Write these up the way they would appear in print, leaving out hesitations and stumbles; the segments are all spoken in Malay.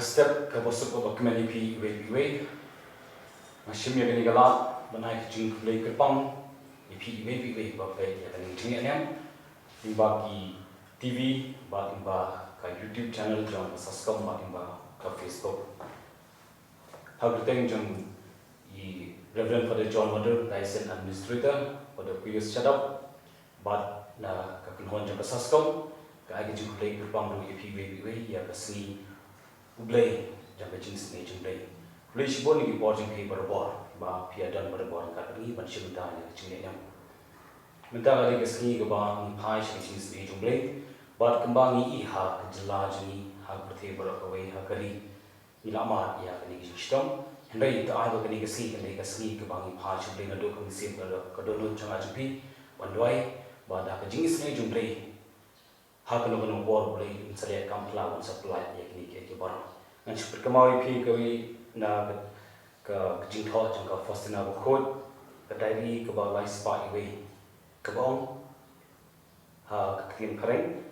step ka bosuk ba kemeni pi we mashim ya gani galat banai jing play ke pam pi we ba pe ya gani jing anyam di bagi TV ba ka YouTube channel jong subscribe ba ka Facebook how to thank jong I Reverend Father John Mother License Administrator for the previous setup but na ka kunhon jong subscribe ka agi jing play ke pam do pi we ya ka sni Ublay, jangka jenis ni jumlay. Ublay sibon ni bor jang paper bor, ba pia dan pada bor kat ni ban sibunta ni jenis ni. Minta kali kesini ke bang ni pai jenis ni jumlay, bat kembang ni iha jela jeni hak berthe berakawai hak kali ni lama ya kini sistem. Hendai tak ada kini kesini ke bang ni pai jumlay nado kami siap kadon jangka jumpi, bandai ba dah jenis ni jumlay. Hak kena bor boleh saya kampla dan supply ya kini ke barang. Nanti perkembangan pi kami na ke jingthau jangka first na Bakhuid ke diary ke ba life spark we ke bang ha ke kering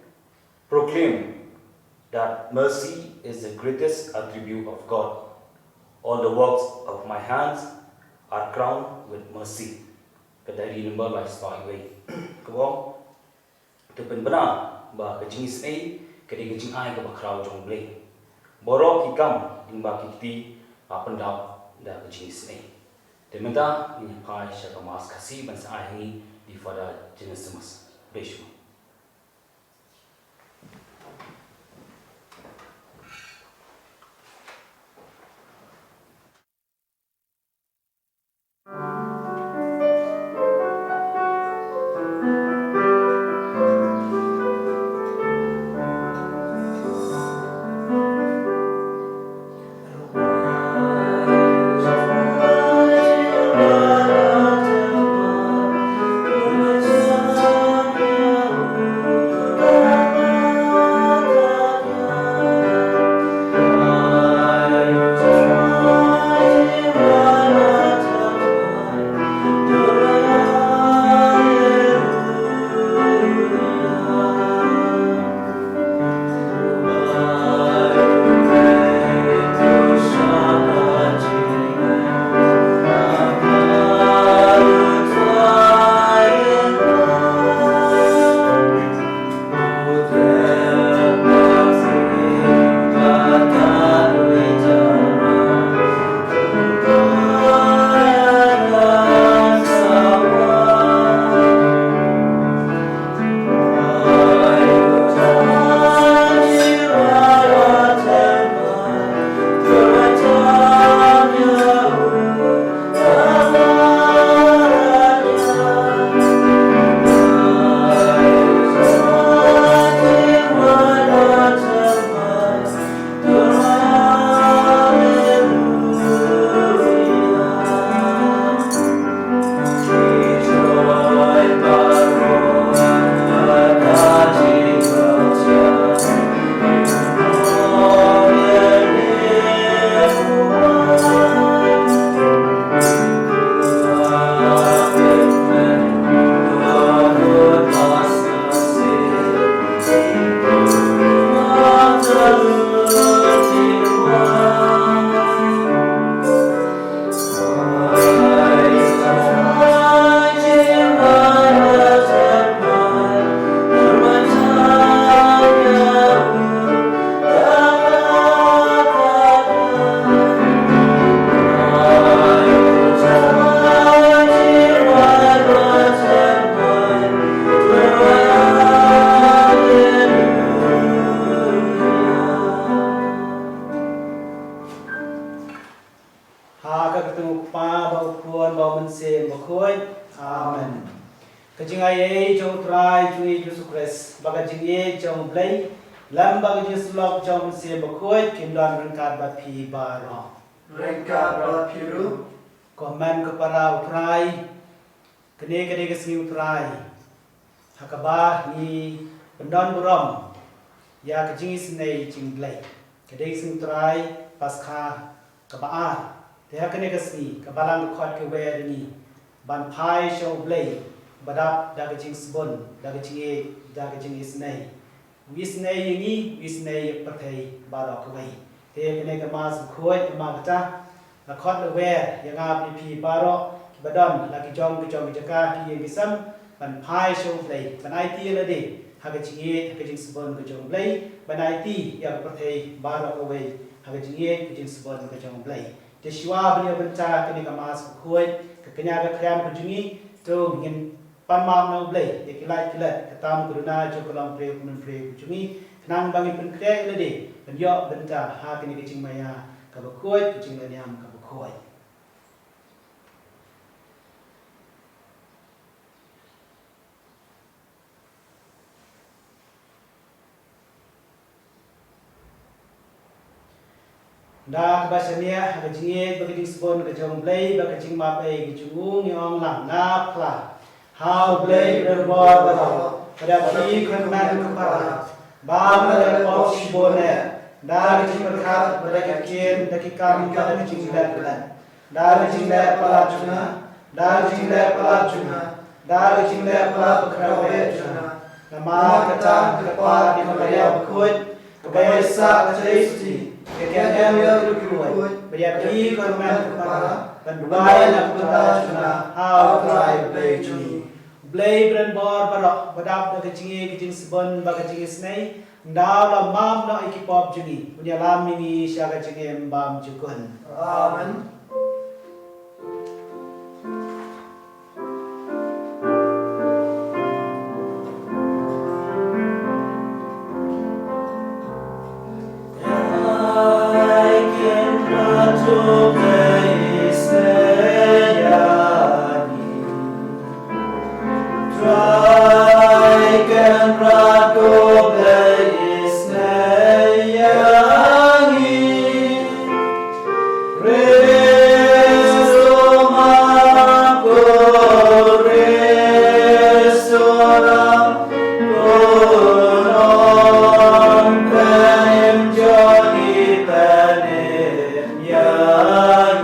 proclaim that mercy is the greatest attribute of God. All the works of my hands are crowned with mercy. Ke diary number life spark we ke bang tu benar ba ke jenis ni ke dia jing ai ke ba crowd jong blay borok hikam in ba kiti pendap da ke jenis ni dementa ni pai syaka mas kasih ban sa ai ni di fada jenis mas beshu Amen. Kajing ay jong try chui Yesus Kristus bagajing ye jong play lam bagajing slok jong se Bakhuid kindon rengkat bapi baro rengkat bapiru komen kepara utrai kene kesini utrai hakabah ni pendon burom ya kajing isnei jing play kene kesini utrai pasca kebaan dia kene kesini kebalang khot kewe ni ban pai show play badap dagajing sebon dagajing isnei wisnei ini wisnei perthai barok wei He kene ke Mass Bakhuid magata la khot le wer yang ngap ni pi paro badon la ki jong jaka ti yang kisam ban phai show play ban IT la de ha ke chingi ke jing subon ke jong play ban IT ya ko thei baro away ha ke chingi ke jing subon ke jong play te shwa bani banta kene ke Mass Bakhuid ke kenya ke kham ke jingi to ngin pan mam no play de kilai kilat ke tam guruna jo kolam pre kun pre jingi nang bangi pen kre le de ben yo benta ha kene ke jing maya ka Bakhuid ke jing le nyam ka Bakhuid da kabasania ka jinge bagi disbon ka jong play ba ka jing ma pe ki chung yong lang na kla how play the ball ba pada ti kan man ka para ba ma le ko si bone da ka jing ka khat ba ka ken da ki kam ka ka jing la plan da ka jing la pala chuna da ka jing la pala chuna da ka jing la pala pakra we chuna nama ka ta ka pa di ma ya Bakhuid ka ba sa ka tasty Kekayaan yang berkuat, berarti korban kepada penduai nak bertanya how try play juni. Play brand bor barok badap nak kecing kecing sebon bag kecing snai. Ndaw la mam nak ikipop juni. Punya lam ini siapa kecing bam jukun. Amen. Yeah.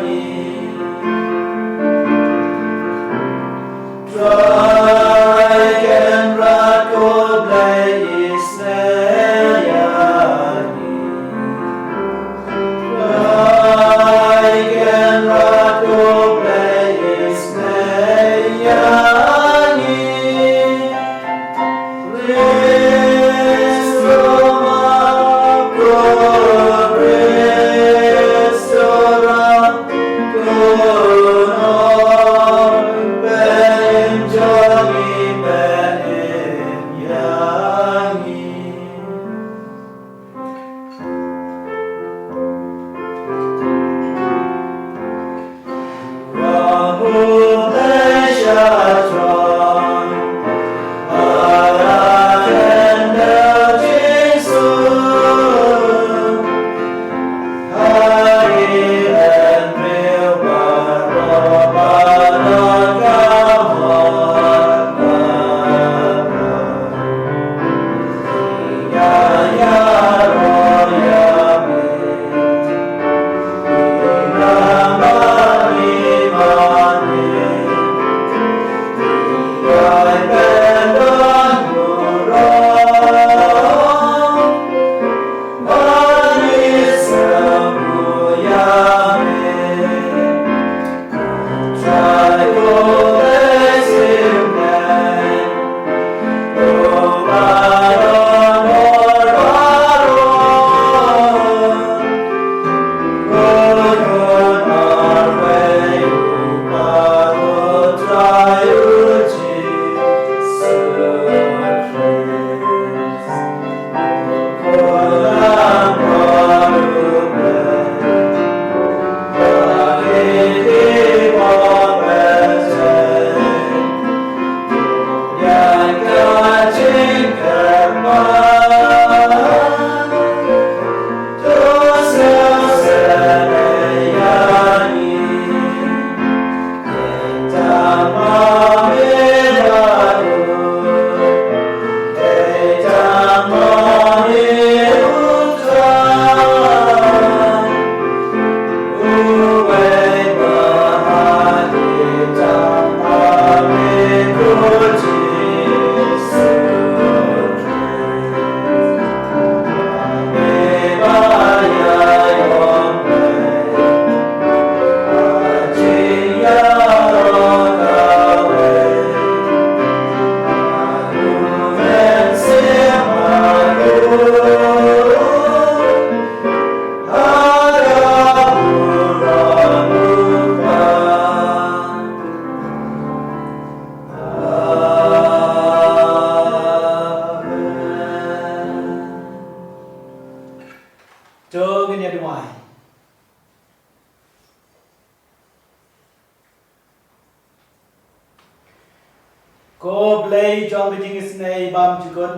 ko blay jong ke jing isnei bam jikun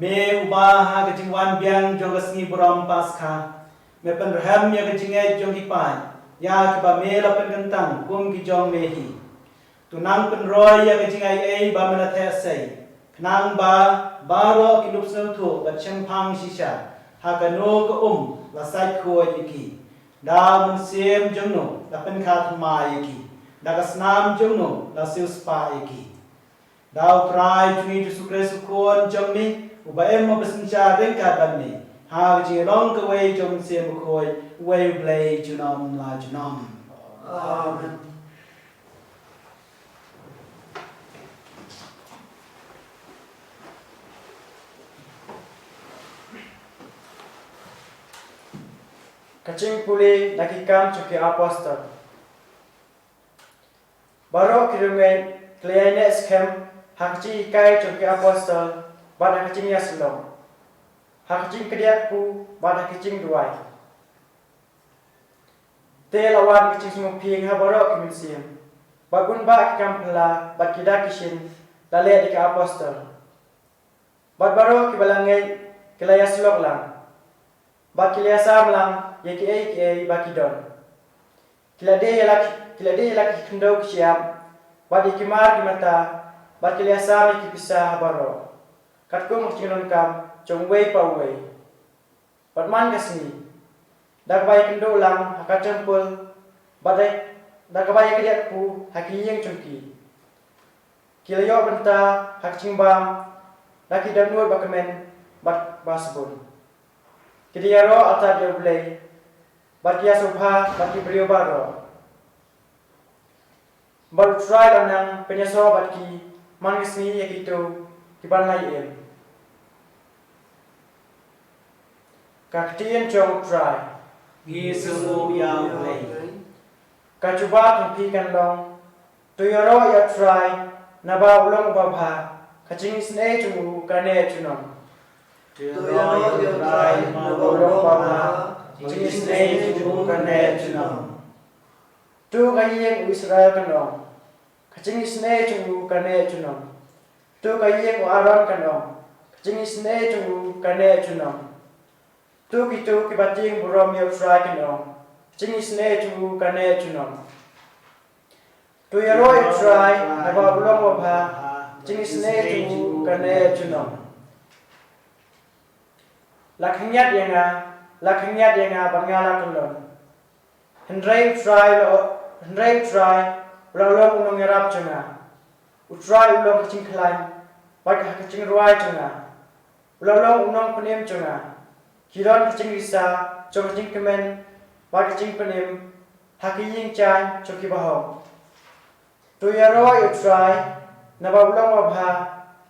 me uba ha ke jing wan biang jong ke sngi buram pas kha me pen raham ya ke jing ai jong ki pai ya ke ba me la pen kentang kum ki jong me hi tu nang pen roy ya ke jing ai ba mena the sei nang ba ro ki lup sno thu ba chang phang shisha ha ka no ko la sai ko ki da mun sem jong no la pen kha thma ki da ka snam jong no la siu spa ki Dau try juni tu sukre sukon jom ni ubaem mo besenca rengkat ban ni ha ji long ke wei jom se mo khoi wei blay junom la junom Amen. Kacing puli lagi kam cuki apostol. Baru kirungan kliennya skem hakci ikai cuki apostol pada kacing yaslong. Hakcing kediak pu pada kacing duai. Te lawan kacing semua ping ha baru kiminsiam. Bakun bak kam pela bat kidak kishin lalia di apostol. Bat baru kibalangai kilaya slok lang. Bat kilaya sam lang yaki bakidon. Kilade laki kendau siam. Bat ikimar kimata. Bat kilaya sam yaki pisah baro. Katku mukcinon kam jong wei pa wei. Bat man kasni. Dak bai kendau lang haka tempul. Bat dak bai kediak pu haki yang cungki. Kilayo benta hak cimbam. Laki dan nur bakamen bat basbun. Kediaro altar dia boleh. Batia subha bati beliau baro. Baru try lanang penyeso bati manisni yakitu kiban lain. Kaktian jong try. Yesu ya blay Kacuba tumpi kan long. Tuyoro ya try naba ulong babha. Kacing isne cungu kane cunom. Tuyaro yo try ma ulong baba jing snei ju kane junam Tu kayeng Israel kanong. Kacing isne cungu kane cunom. Tu kayeng Aaron kanong. Kacing isne cungu kane cunom. Tu kitu kibating burom yo try kanong. Kacing isne cungu kane cunom. Tuyaro yo try naba ulong babha. Jing isne cungu kane cunom. Lakhnyat yenga bangala kulon. Hendrai try ulong unong ngerap cunga. Utrai ulong kacing kelain. Bagi kacing ruai cunga. Ulong unong penim cunga. Kilon kacing risa cung kacing kemen. Bagi kacing penim. Haki ying chan cuki bahong. Tuyaro utrai naba ulong wabha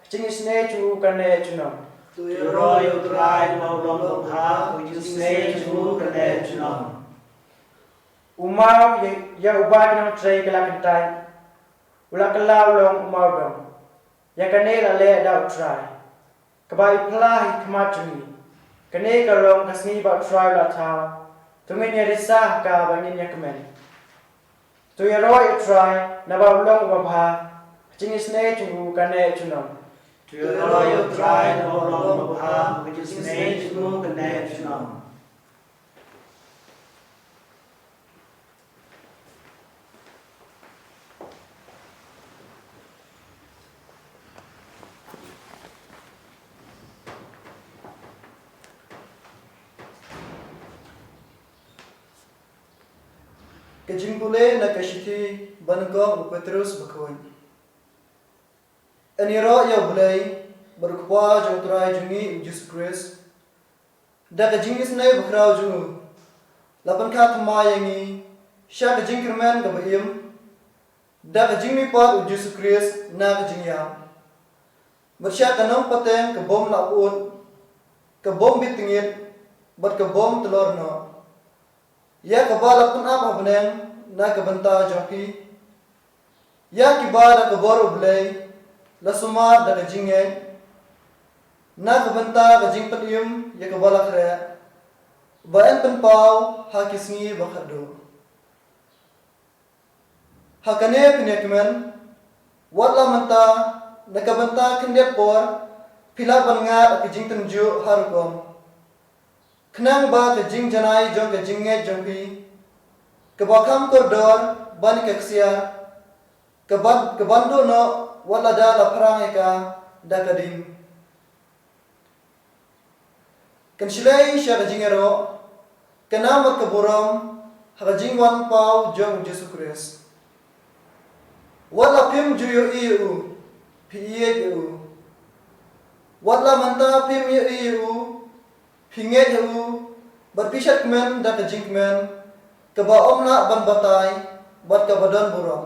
kacing isne cungu kane cunom. Tuyaro yo try ma ulong baba jing snei ju kane junam Umau ya ubah kinang tray kelakentai. Ula kelau long umau dong. Ya kane lale da utrai. Kebai pelah hikmat cungi. Kane kalong kasni ba utrai la tau. Tungin ya risah ka bangin ya kemen. Tuyaro utrai naba ulong wabha kacing isne cungu kane cunom. Tuyaro yo try ma ulong baba jing snei ju kane junam Kajing pule na kashiti banagong Petrus Bakhuid. Aniro ya bulay berkwa jotrai jungi Jesus Christ. Da kajing isnai bakrau jungu. Lapan kat mayangi sya kajing kirman gabayim. Da kajing mi pat Jesus Christ na kajing ya. Bersya kanong pateng kebom lapun. Kebom bitingit bat kebom telur no. Ya kebala pun apa beneng na kebenta joki. Ya kibara keboro belai la sumar da kajinge. Na kebenta kajing petium ya kebala kre. Baen penpau hakisngi bakado. Hakane penyakiman wat la manta nakabanta kendet por pila banga ke jing tenju harkom knang ba ke jing janai jong ke jinge jongpi ke bakam kordor ban ke ksia ke bando no wala da la perang eka dakadim kan silai sya ke jingero kenam ke buram ha jing wan pau jong Yesus Kristus wala pim juyo iu piye iu wala manta pim iu pinge iu berpisat men da ke jing men ke ba omna ban batai bat ke badan buram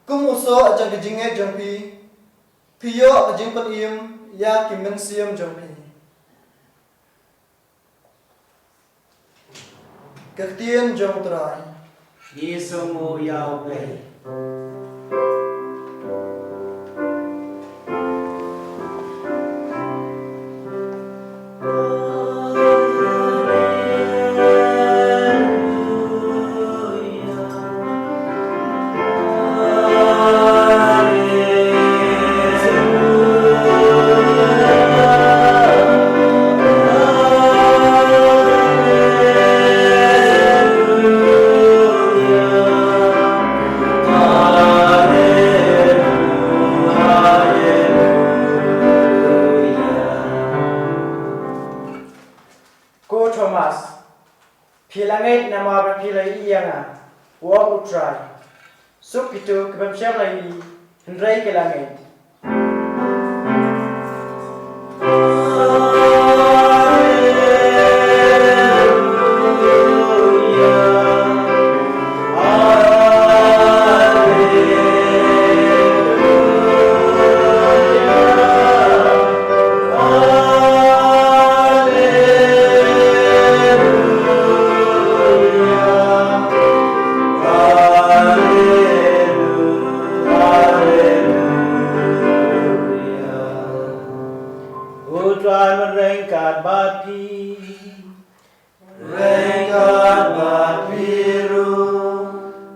kum uso aja ke jinge jongpi piyo ke jing pan im ya ki men siam jongpi ketien jong trai Yesu mo yao play. Ko Thomas, pilangit nama berpilai ianga, uang utrai. Sup itu kebemsiam lagi, hendrai ke langit. Utrai merengkat bapi, Rengkat bapiru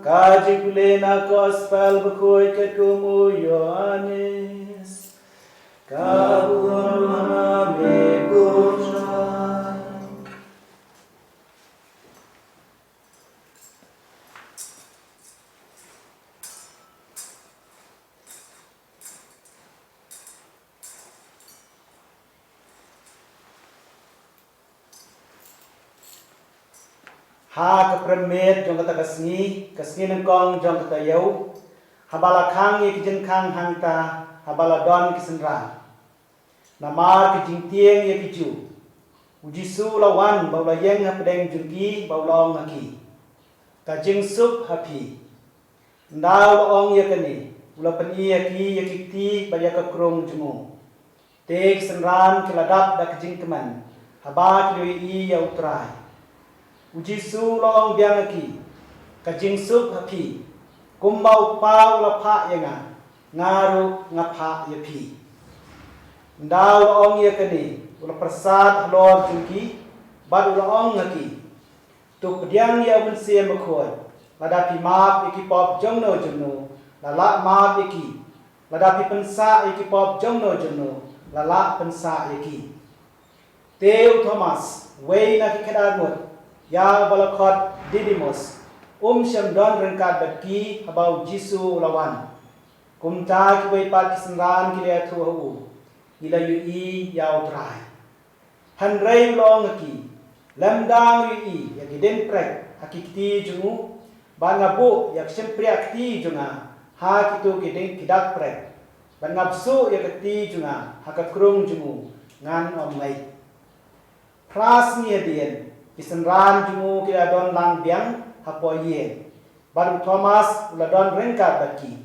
kaji kulena gospel Bakhuid ketumu Yohanes, kabur memahami kutrai. Ha ke premet jong kata kasngi nengkong jong kata yau, habala khang ye kijin khang hangta, habala don kisenra. Namar kijing tieng ye kiju, ujisu lawan baula yeng hapedeng jungki baulong haki. Kajing sup hapi, ndau laong ye kani, ula peni ye ki ye kikti baya ke krong jumu. Te kisenran kiladap da kijing keman, haba kiloi i ya utrai. Uji su long biang aki, kajing sup hapi, kumbau pau la pa yenga, ngaru ngapa yepi. Ndau laong ye kani, ula persat halor jungki, bad ula ong ngaki. Tuk pediang ye amun siya Bakhuid, ladapi maap iki pop jongno, lala maap iki, ladapi pensa iki pop jongno, lala pensa iki. Teu Thomas, wei naki kedadmut, ya balakot Didymos, syam don rengkat batki habau Jisu lawan. Kumta ki wei pat kisenran ki le thu hu. Ila yu i ya utrai. Hanrei long ki. Lamdang yu i ya giden prek hakikti jungu. Ban ngabu ya ksempria kti junga. Ha kitu giden kidak prek. Ban ngabsu ya kti junga. Ha kakrung jungu ngan om ngai. Pras ni adien. Kisenran jumu kira don lang biang hapo ye. Baru Thomas uladon rengkat baki.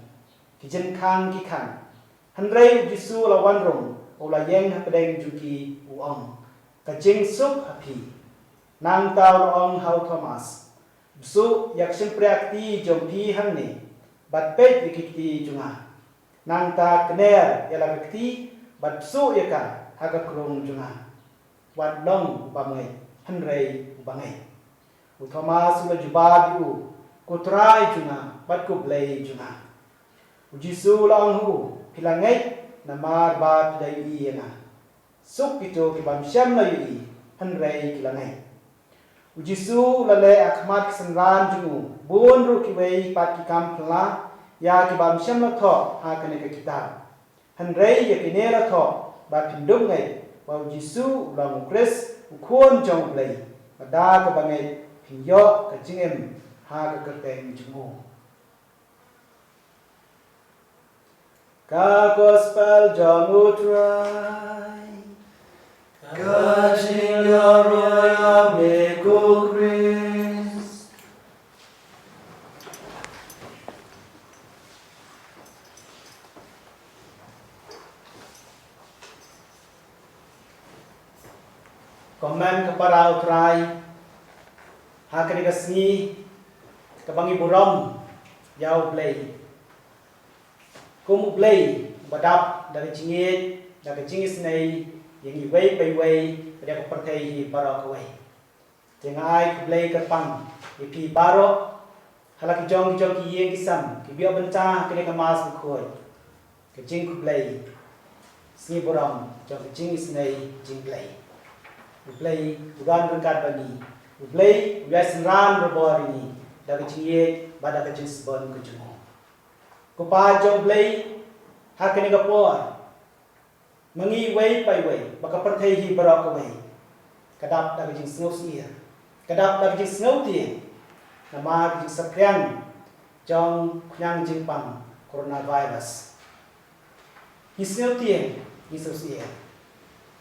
Kijin kang ki kang. Hanrei Jisu lawan rong. Ula yeng hapedeng juki uong. Kajing sup hapi. Nang tau ong hau Thomas. Bsu yak simpriakti jompi hangni. Bat pet ikikti junga. Nang ta kener yala kikti. Bat bsu yaka haka krong junga. Wat long upamai. Hanrei ubangai. Thomas ula jubabi u. Kutrai junga. Bat kublai junga. Jisu lang hu pilangai namar ba pidai i na suk pito ki bam syam la yu hanrai kilangai Jisu lale akhmat sanran jungu bun ru ki wei pat ki kam phla ya ki bam syam la tho ha kane ka kita hanrai ya ki ne la tho ba pindum ngai ba Jisu lang kris khon jong plei da ka bangai pinyo ka jingem ha ka teng jungu Ka gospel jangu try Ka jing ya roya me ko Christ Comment kepada try Hakani kasni kabangi buram yau play Kumu play badap dari jingit dari jingis nei yang iway by way pada kepertai barok away. Tengai play kerpang ipi barok halaki jong ki yeng kisam ki biar benca kene ke Mass Bakhuid ke jing ku play sni boram jong ke jingis nei jing play. Play ugan berkat bani. Play uya senran berbor ini dari jingit pada ke jingis bon ke jung. Kupa jong play hakani ka por mangi way pai way baka perthai hi barok way kadap da jing snow sia kadap da jing snow ti nama jing sapryang jong khnyang jing pam coronavirus hi snow ti hi so sia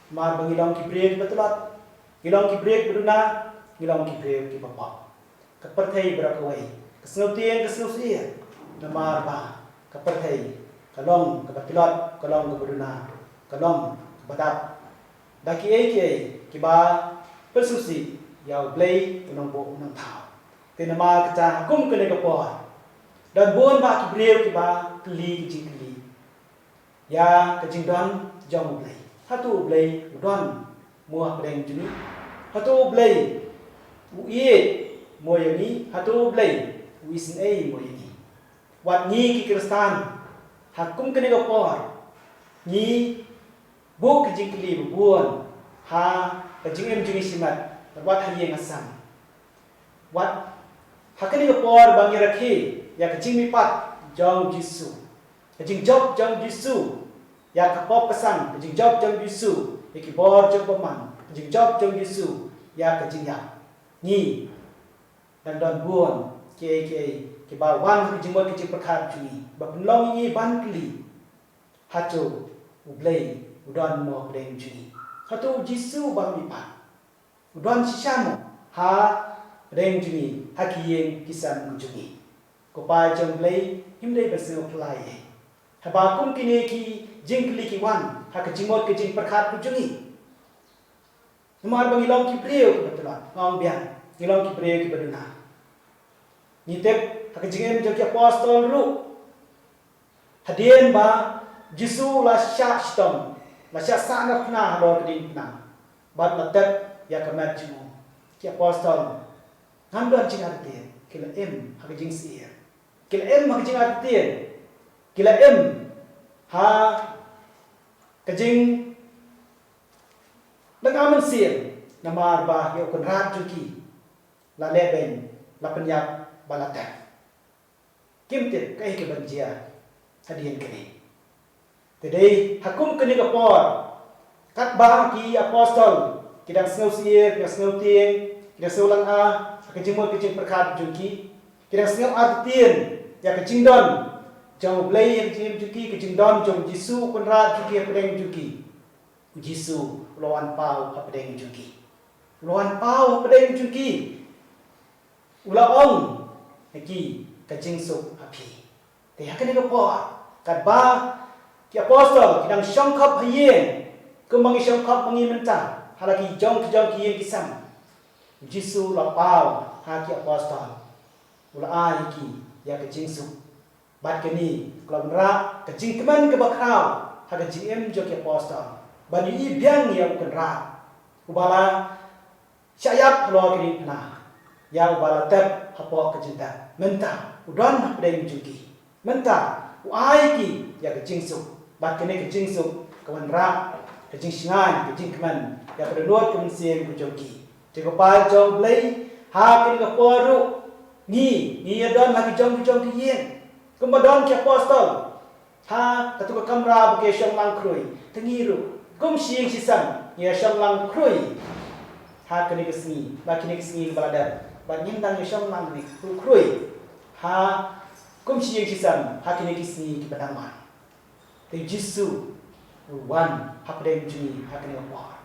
mar bangilong ki break betulat gilong ki break beduna gilong ki break ki bapa ka perthai barok way ka snow sia nama ba Kaperthai, kalong kapatulot, kalong kabuduna, kalong kabadap. Daki kiba persusi yau play unang bo unang tao. Tinama kaca kum kene kapor. Dan buon ba ki breu kiba kli jingli. Ya kajing don jong play. Hatu play udon muah breng juni. Hatu play uie moyani, hatu play uisin moyani. Wat ni ki Kristan hakum kene ko por ni bu ki jingli buon ha ka jingem jingi simat wat haye ngasam wat hakani ko por bangi rakhi ya ka jingmi pat jong Jisu ka jing job jong Jisu ya ka pop kasang ka jing job jong Jisu ya ki bor jong paman ka jing job jong Jisu ya ka jing ya ni dan don buon ke ba wan ki jingmot ki prakhat juni ba penlong ni ban kli hatu ublei udon mo breng juni hatu Jisu ba mi pa udon sisamo ha breng juni hakiyeng kisam juni ko pa jong blei himlei ba se apply ha ba kum kine ki jingkli ki wan ha ka jingmot ki jing prakhat juni numar bang ilong ki preo betul ngong bian ilong ki preo ki baduna Nitep hakajingem joki apostol ru hadien ba Jisu la sya stom la sya sana pna lo kedin pna bat latet ya kamat jimu ki apostol ngandon jing artien kila hakajing sia kila hakajing artien kila ha kajing lengamen sia namar ba yo konrat juki la leben la penyap balatan kimtit kai ke banjia hadien kene today hakum kene ka por kat ba ki apostol kidang snow sier kidang snow tieng kidang seulang a ka jingmo ke jing perkat juki kidang snow artien ya ke jingdon jong blai yang jing juki ke jingdon jong Jisu konrat juki pedeng juki Jisu lawan pau pedeng juki lawan pau pedeng juki ula ong ki kajing sup api te hakani ko po kat ba ki apostol kidang syongkap hayen kemangi syongkap mangi menta halaki jong ki yen kisam Jisu la pau ha ki apostol ula a ki ya kajing sup bat kini klomra kajing keman ke bakrau ha kajing jo ki apostol bani i biang ya ukra ubala syayap lo kini na ya ubala tet hapo kajinta menta udon pedeng juki menta ai ki ya ke jing suk bat kene ke jing suk kawan ra ke jing shingan ke jing kman ya ke nuat ke siem ku joki te ko pa jong blai ha ke ke poru ni ya don ha ke jong ki yen kuma don ke apostol ha katu ka kamra ke shong lang krui tengiru kum sieng sisam ya shong lang krui ha ke ke sni ba ke sni balada ba nyindang ya shong lang ni krui ha kum sieng sisam ha ke sni ki padang te Jisu wan hakdem juni hakne por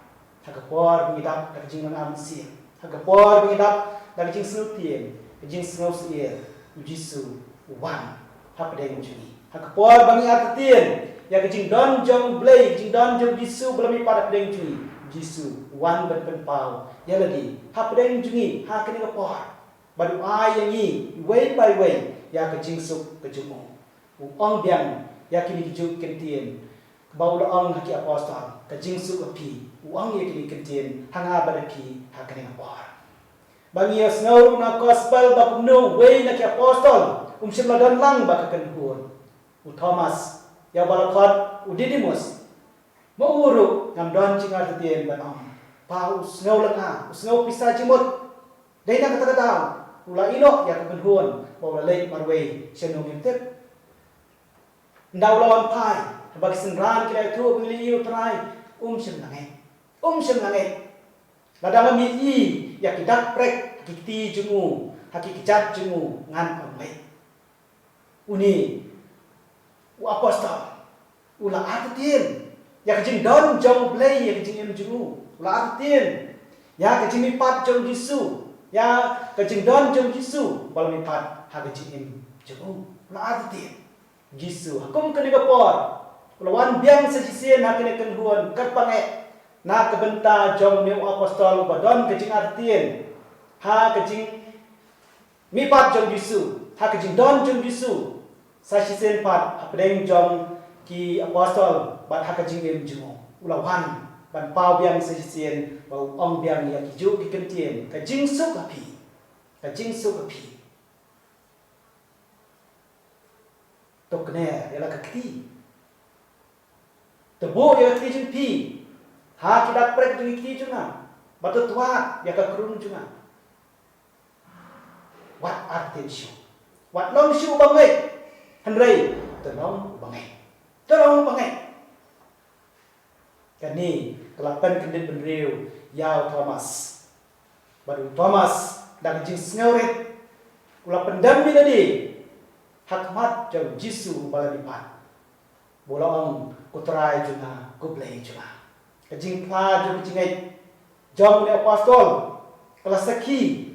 hakapor bidap ka jing am si hakapor bidap ka jing snutien ka jing snus ie Jisu wan hakdem juni hakapor bangi atien ya ka jing don jong blai jing don jong Jisu belami pada hakdem juni Jisu wan ben pau ya lagi hakdem juni hakne por badu ai yangi way by way ya ka jing suk ka jumo ong biang ya kini kijuk kentien bau la ong haki apostol ka jingsu api uang ya kini kentien hanga barapi hakane apor bangi snow na gospel ba no way na ki apostol simla dan lang ba ka kanhuon u Thomas ya balakot u Didymus mo uru ngam don jingar tien ba ong pa u snow la u snow pisa jimot dai na kata kata ula ino ya ka kanhuon bau la lei marway senong intek ndau lawan pai bagi senran kira tu beli iu trai sem langai ladang mi i ya kidak prek kiti jungu haki kijat jungu ngan omai uni u apostol ula atien ya kajing don jong blai ya kajing im jungu ula atien ya kajing mi pat jong Jisu ya kajing don jong Jisu bal mi pat ha kajing im jungu ula atien Jisu hakum kene kapor lawan biang sesien hakene kenhuan karpange na kebenta jong new apostol badon kejing artien ha kejing mipat jong Jisu ha kejing don jong Jisu sesien pat apdeng jong ki apostol bat ha kejing em jumo ulawan ban pau biang sesien bau ong biang ya kiju ki kentien kejing suk api tokne ialah kekti tebu ya kekti jeng pi ha kidak prek jeng kekti junga batu tua ya ka krun junga wat artin syu wat long syu bangai hanrei terong bangai kani kelapan kendit benriu yau Thomas baru Thomas dan jeng sneuret kula pendambi tadi hakmat jauh Jisu baladipat bolong kutrai juna kublai juna kejing pla jauh kejingai jauh ni apostol kelas seki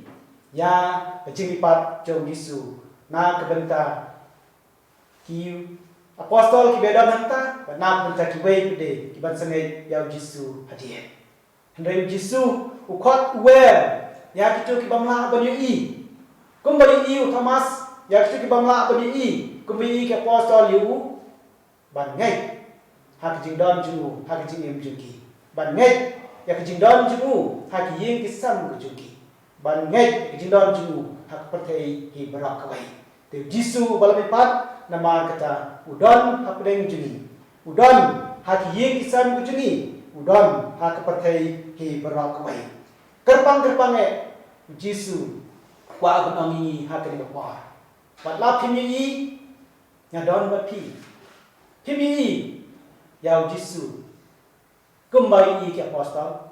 ya kejing lipat jauh Jisu na kebenta ki apostol ki bedan hanta na benta ki wei pede ki ban sangai jauh Jisu hadiah hendai Jisu ukot well ya kitu ki bamla bani i kumbali i Thomas ya kitu ki bamla bani i kumbi ki apostol yu ban ngai ha ki jing don ju ha ki jing em ju ki ban ngai ya ki jing don ju ha ki ying ki sam ku ju ki ban ngai ki jing don ju ha ki pathai ki barak kawai te Jisu balami pat nama kata udon ha pedeng ju ni udon ha ki ying ki sam ku ju ni udon ha ki pathai ki barak kawai kerpang Jisu kwa gunong ini ha ki kwa bat la phimi nya don ba phimi yau Jisu kumbai i ki apostol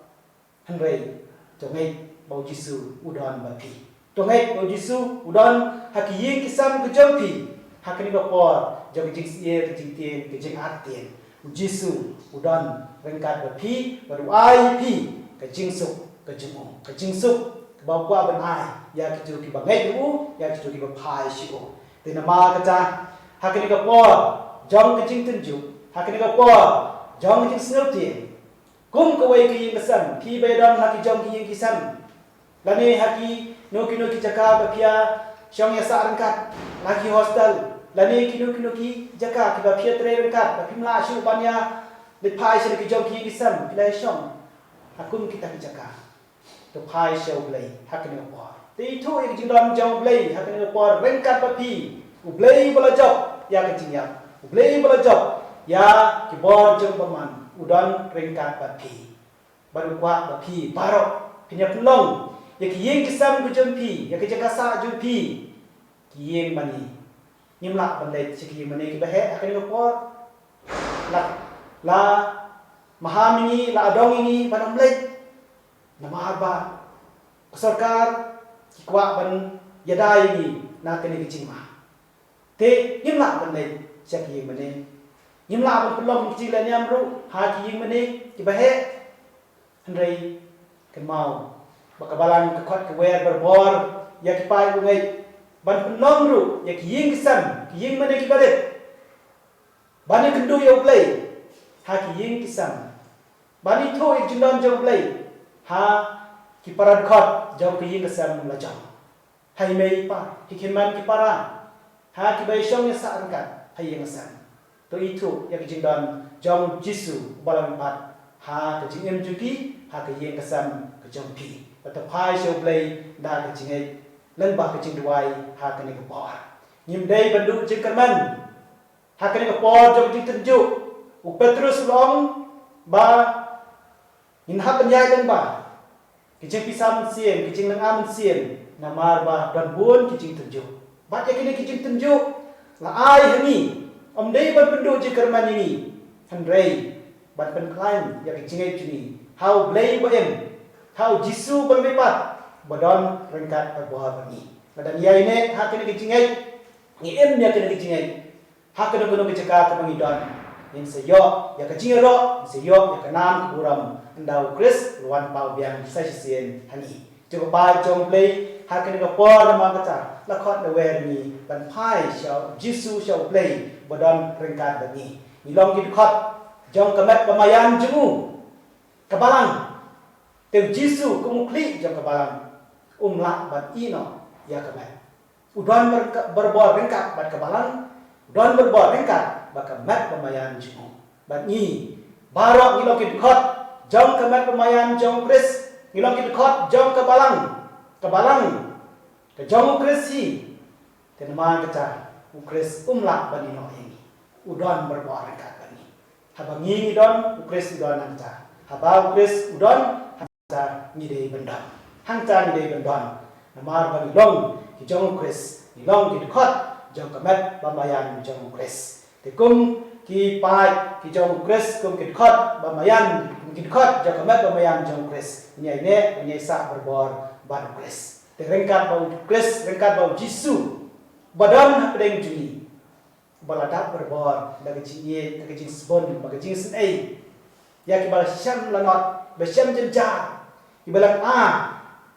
hanrei tongai bau Jisu udon ba phi tongai bau Jisu udon haki ying kisam ke jampi hakini ba por jog jing sie ke jing tien ke jing atien Jisu udon rengkat ba phi baru ai phi ke jing suk ke jing suk bau kwa ban ai ya ki tu ki ba ngai u ya ki tu ki ba phai shi o te nama ka cha hakini ka por jong ke jing tin ju hakini ka por jong ke snel tien kum ko wei ki ying san phi be don haki jong ki ying ki san lani haki no ki jaka ba pia shong ya sa rengkat lagi hostel lani ki jaka ki ba pia tre rengkat ba phimla shu ban ya le phai shi ki jong ki san pilai shong hakum kita ki jaka to phai show blai hakini ka por te thu ek jing dom jong blai hakini ka por rengkat ba phi u blai bala jok ya ka jing ya Ublei belajak ya kibor jeng paman udan ringkat bapi. Baru kuat bapi barok kenya pelong ya kiyeng kisam gujempi ya kejakasa jumpi kiyeng mani nimlak bandai sikiyeng mani kibahe akan ngopor la mahamini la adong ini panam lek nama arba sarkar kikwa ban yadai ini na kene kicingma te nimlak bandai sikiyeng mani nimlak ban pelong kicing la nyamru ha kiyeng mani kibahe handai kenmau bakabalan kekot kewer berbor ya kipai bungai ban pelong ru ya kiyeng kisam kiyeng mani kibale bani kendu ya ublei ha kiyeng kisam bani tho ik jindon jong play ha ki parad khot jong ki ying sam la jong hai mei pa ki khiman ki para ha ki bai shong ya sa kan hai ying sam to I thu ya ki jindon jong jisu balam pat ha ka jing em juki ha ka ying sam ka jong pi ta phai show play da ka jing ai len ba ka jing duai ha ka ni ka po nim dei bandu jing karman ha ka ni ka po jong jing tenju u petrus long ba in ha penyai dan ba kicing pisam sien kicing lengam sien namar ba dan bun kicing tunjuk ba ya kini kicing tunjuk la ai hani om dei ban pendu je kerman ini handrei ban pen klaim ya kicing ai juni how blay ba em how jisu ban mepat badon rengkat ba ni badan yai ne ha kini kicing ai ni em ya kini kicing ai ha kini kono keceka ke bangidon in seyo ya kicing ro seyo ya kanam kuram ndau Chris luan pau biang sai sien hani jo ba jong play ha kan ga por ma ka ta la khot na wer ni ban phai shau jisu shau play bodon ringkat bani ni long ki khot jong kamet pamayan jumu kabalang te jisu kum kli jong kabalang la ban ino ya kamet udon berbor ringkat ban kabalang udon berbor ringkat ba kamet pamayan jumu ban ni barok ni long ki khot jong kamat pemayan jong Chris ngilong kit khot jong kabalang ke jong Chris hi tenma kata u Chris umla bani no ini udon berbor kat bani habangi ni don u Chris udon anta habau Chris udon hanta ngide bendam hanta ngide bendam namar bani long ki jong Chris ngilong kit khot jong kamat pemayan jong Chris tekum ki pai ki jong Chris kum kit khot pemayan kit khot jong kamat pemayan jong Chris nyai ne nyai sa berbor ban Chris te rengkat bau Chris rengkat bau jisu badan pedeng juni baladap berbor daga jinye daga jing spon daga jing snei ya ki bal syam lanot be syam jenja ki balang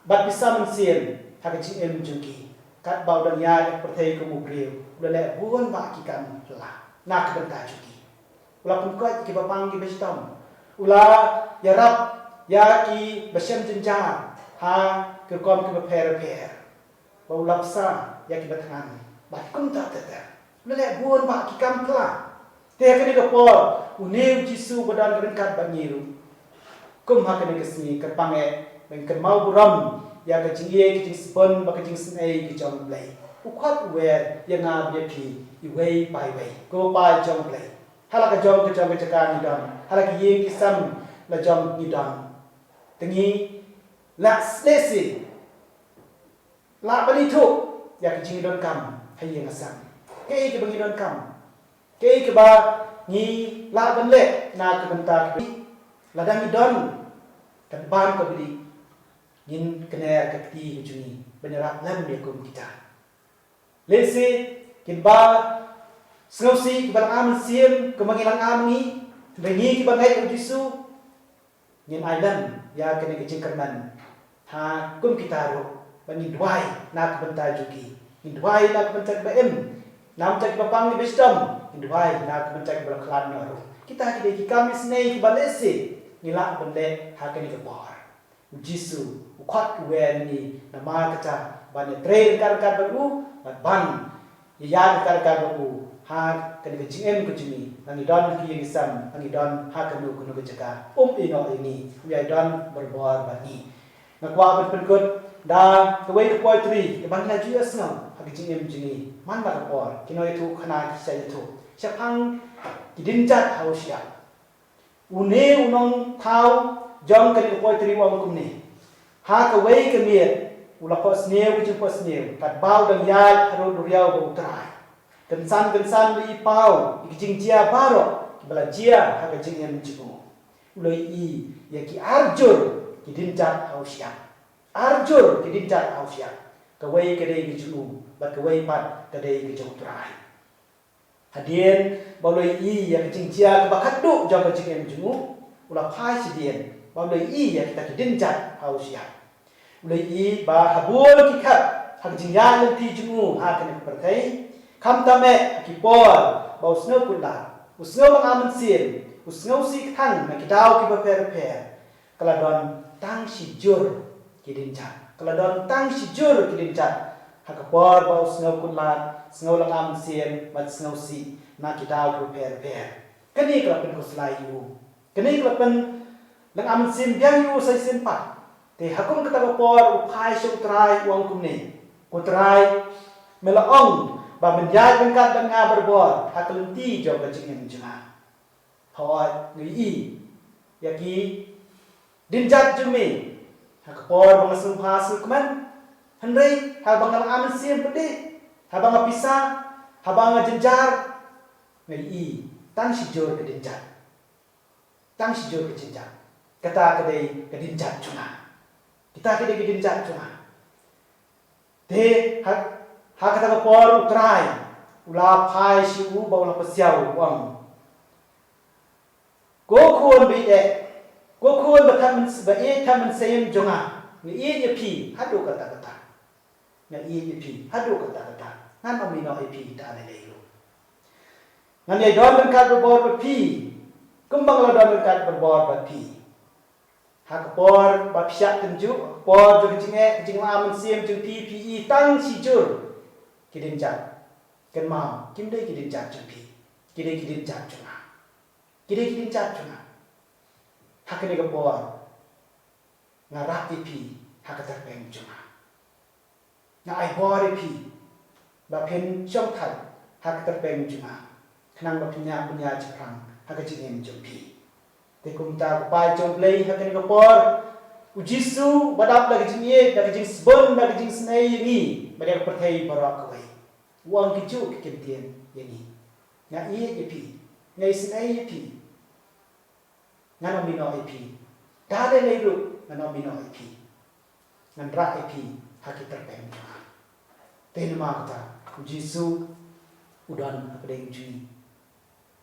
bat bisa mensien daga jing em juki kat bau dan ya perthai ku mubriu le buon ba ki kan la nak benta juki ula pun ko ki bapang ki bestom ula ya rap ya ki besyam jenja ha ke kom ke repair bau lapsa ya ki batangan bat kum ta ta le buon ba ki kam kla te ka ni ko por unem jisu badan rengkat bangiru kum ha ka ni kesni ke pange ben ke mau buram ya ka jingie ki spon ba ka jing snei ki jong play u khat wer ya nga bia pi I wei bai wei ko pa jong play hala ka jong ke jaka ni don hala ki yeng ki sam la jong ni don tengi la slesi la bani thu ya ki jing don kam hay yang asam ke ki bagi don kam ke ba ni la ban le na ka benta la dang ni don kan ban ko bidi yin kena ka ti juni benerak lam dia kum kita lesi kin ba snowsi bang am siem kemangilang am ni bengi ki bangai ujisu yin island ya kena kecing kerman ha kum kita ro bani dwai nak benta juki in dwai nak benta ba em nam tak ba pang ni wisdom in dwai nak benta ba klan no ro kita ki de kami snei ki balese nila bende ha kena ke bar jisu ukhat wen ni nama kata bani train kar baru ban ya kar baru ha kena ke jing em ke jini ngi don ki yang sam ngi don ha kenu ke jaga ino ini ya don berbor bani nakwa ben kut da the way to poetry ban la ju asno ha ke jing em jini man ba por kino itu khana ki sai itu Siapang kidinjat hausia. Une unong tau jong kali ko tri wang kumne. Ha ka wei ka miet ula ko sneu ki po sneu kat bau dang yal aro duriau bo trai. Kensan li pau ikijing jia baro kibala jia ha ka jing em jibu. Uloi I ya ki arjur kidinjat hausia. Arjur kidinjat hausia. Ka wei ka dei ki junu ba ka wei pat ka dei ki jong trai. Hadien baloi I ya kijing jia ka bakatu jong ka jing em junu ula phai si dien baloi I ya kita kidinjat hausia. Ulai I ba habul ki khat ha kijing ya lem ti junu ha kan perthai kham tame ki por ba usno kula usno bang aman sin usno si khang na ki dau ki ba per kaladon tang si jur kidinjat kaladon tang si jur kidinjat ha ka por ba usno kula snow lang am sien mat snow si na kita prepare kani kelapen kuslai yu kani kelapen lang am sien biang yu sai sen pa te hakum kata ko por upai shu trai uang kumne ko trai melaong ba menjai bengkat denga berbor hakelenti jo ka jingem jema hoi ngui I yaki dinjat jume hakpor bang sum ha su kman henrei ha bang am sien pede habang pisah, habang jenjar, ngei tang si jor ke jenjar, tang si jor ke jenjar. Kata kedai ke jenjar cuma, kita kedai ke jenjar cuma. Te hak kata ke por utrai, ula pai si u bau la pasiau uang. Gokuan bertaman sebaik taman sayem jonga, ngei ye pi hadu kata. Nga IEP hadu kata ngan amino IP ta ne lelo ngan ye don kan berbor pi kumbang la don kan berbor pi hak por ba psiak tenju por ju jing amun sim ju PPE tang si jur kidin jat ken ma kim dei kidin jat ju pi kidin jat chunga hak ne ga por ngara IP hak ta peng chunga na ai bore pi ba pen chong thai hak terpeng cuma khnang ba punya ciprang hak jingem jumpi te kum ta pai chong play hak ni ko por ujisu badap lagi jingye lagi jing sbon lagi jing snai ni badek perthai barak koi uang kicu kekentian yani na I pi ngai snai pi ngano mino pi dale leiru ngano mino pi ngan ra pi hak terpeng cuma tenma kata Jisu udan akadeng jui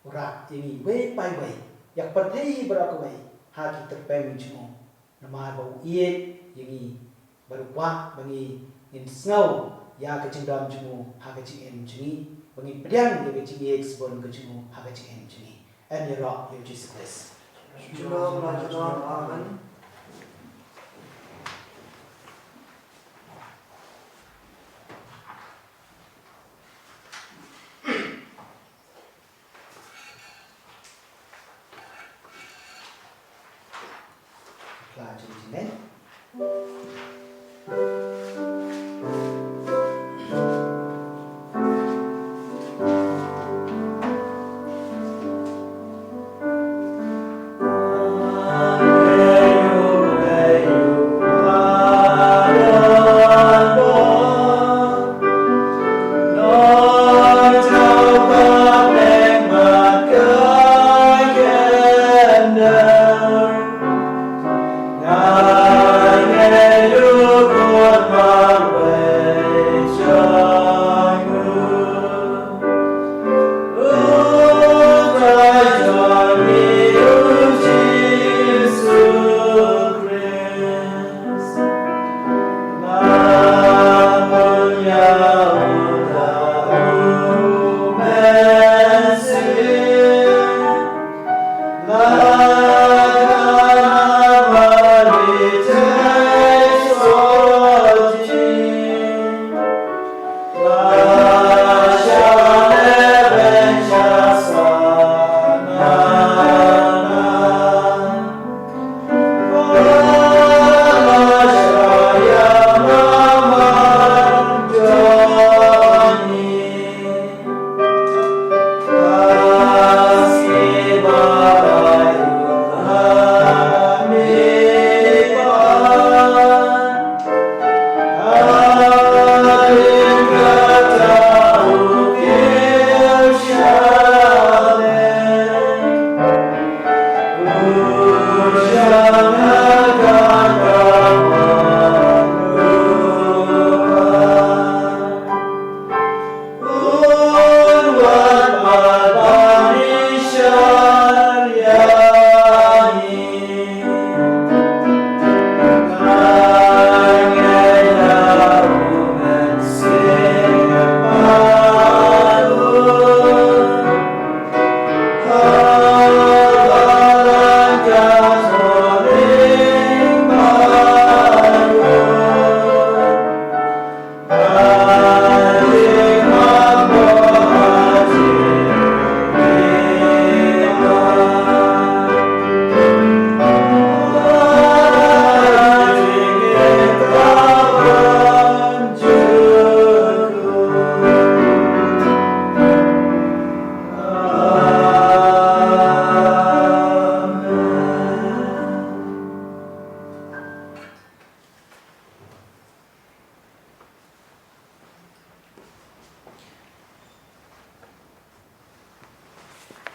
ura ini wei pai wei yak perthai berak wei haki terpeng jumo nama bau iye yangi baru wa bangi in snow ya kecindam jumo ha kecing juni bangi pedang ya kecing ye sebon kejumo ha kecing juni and ya rock you Jesus Christ Shalom, amen.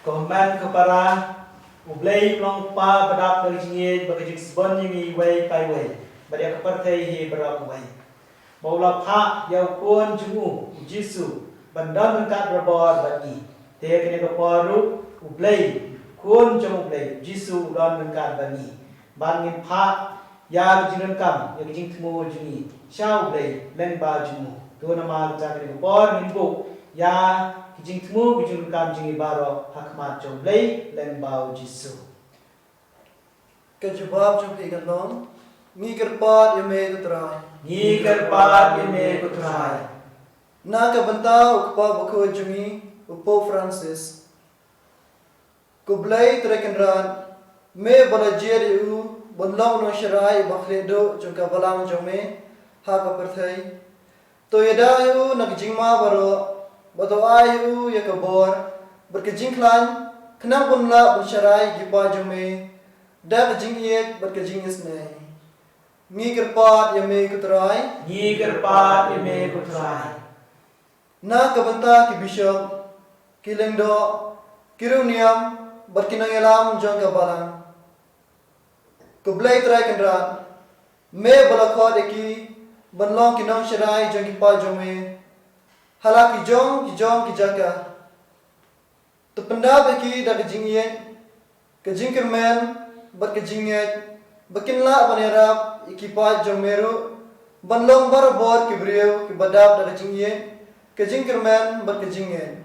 Komen kepara ublay plong pa badak dari jingit bagi jing sebon yang way pai way. Badia kepertai hi berak way. Baula pa yau kun jungu Jisu bandan dekat berbor bagi. Dia kena keparu ublay kun jung ublay Jisu dan dekat bagi. Bangin pa ya jinan kam yang jing temu jungi. Syau ublay len ba jungu. Tu nama kita kena kepar nimbu ya kijing temu kijing kam jingi baro hakmat joblay len bau Jisu. Kejawab jom ikan long, ni kerpat yame kutrai. Ni kerpat ime kutrai. Na kebentau ukpa bakhuid jungi upo Francis. Kublai trekenran me balajir u bonlong no shirai bakhledo jungka balang jome ha kaperthai. To yada u nakjingma baro bato ayu yakabor berkejing klan kenang bunla bunsharai gipa jome da kejing yek berkejing isnai. Ni kerpat yame kutrai. Ni kerpat ime kutrai. Na kabanta ki bishop kilengdo kiruniam berkinangelam jong kabalang. Kublai trai kendran me balakod eki banlong kinong shirai jong kipa jome halaki jong ki jaka. Tupenda beki da kejingien kejing kermen berkejinget bekinla banerap ikipa jong meru banlong barbor kibriu kibadap da kejingien kejing kermen berkejingen.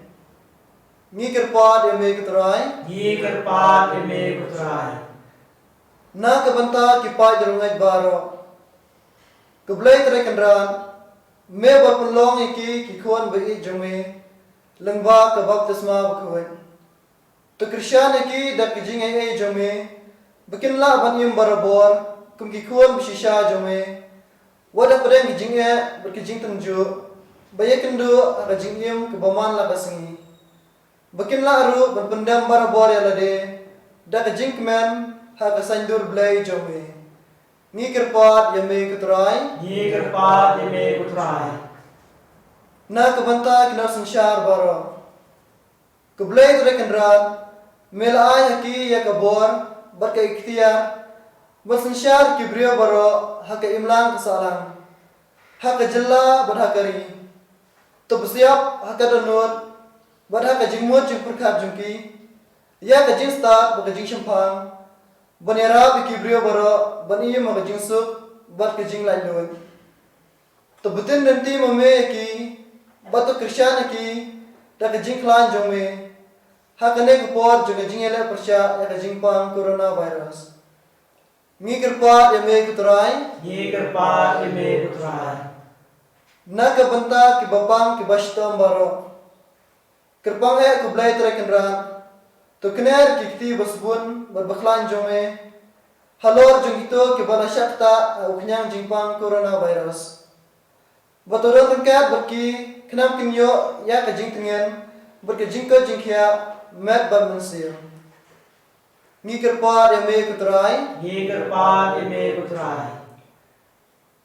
Ni kerpat yame kutrai. Ni kerpat ime kutrai. Na kebanta kipa jerungai baro. Kublai terekendran me berpelong iki kikuan bei jome lengba ke baptisma bakhuid. Tu Krisyan iki dak kejingai e jome bekinla ban im barabor kum kikuan bisisha jome wadak pedang kejingai berkejing tenju. Baya kendo rajing im kebaman la basengi. Bakin la aru berpendam barabor ya lade. Da kejing kemen ha kasandur blai jome. Ni kerpat yame kutrai. Ni kerpat ime kutrai. Na kebanta kena sensyar baro. Keblai terekendran melai haki ya kabor berka ikhtiar bersensyar kibrio baro haka imlang kesalang. Haka jella berhakari. Tu bersiap haka donut pada kajing mut jing perkat jungki ya kajing start bakajing sempang banera bikibrio baro bani ma kajing sup bat kajing lainun tu betin nanti mame ki batu Krisyan ki da kajing klan jome hakane kupor juga kajing ele persya ya kajing pang coronavirus mi kerpat yame kutrai. Ni kerpat ime kutrai. Na kebenta ki bapang ki bastom baro. Kerpang e kublai terekendran. Tu kener ki kti basbun berbakhlan jome. Halor jong itu ki bala syakta uknyang jingpang coronavirus. Batoran tengkat berki kenam kinyo ya kajing tengen berkejing ke jingkia met ban mensir. Ngi kerpa yame kutrai. Ni kerpat ime kutrai.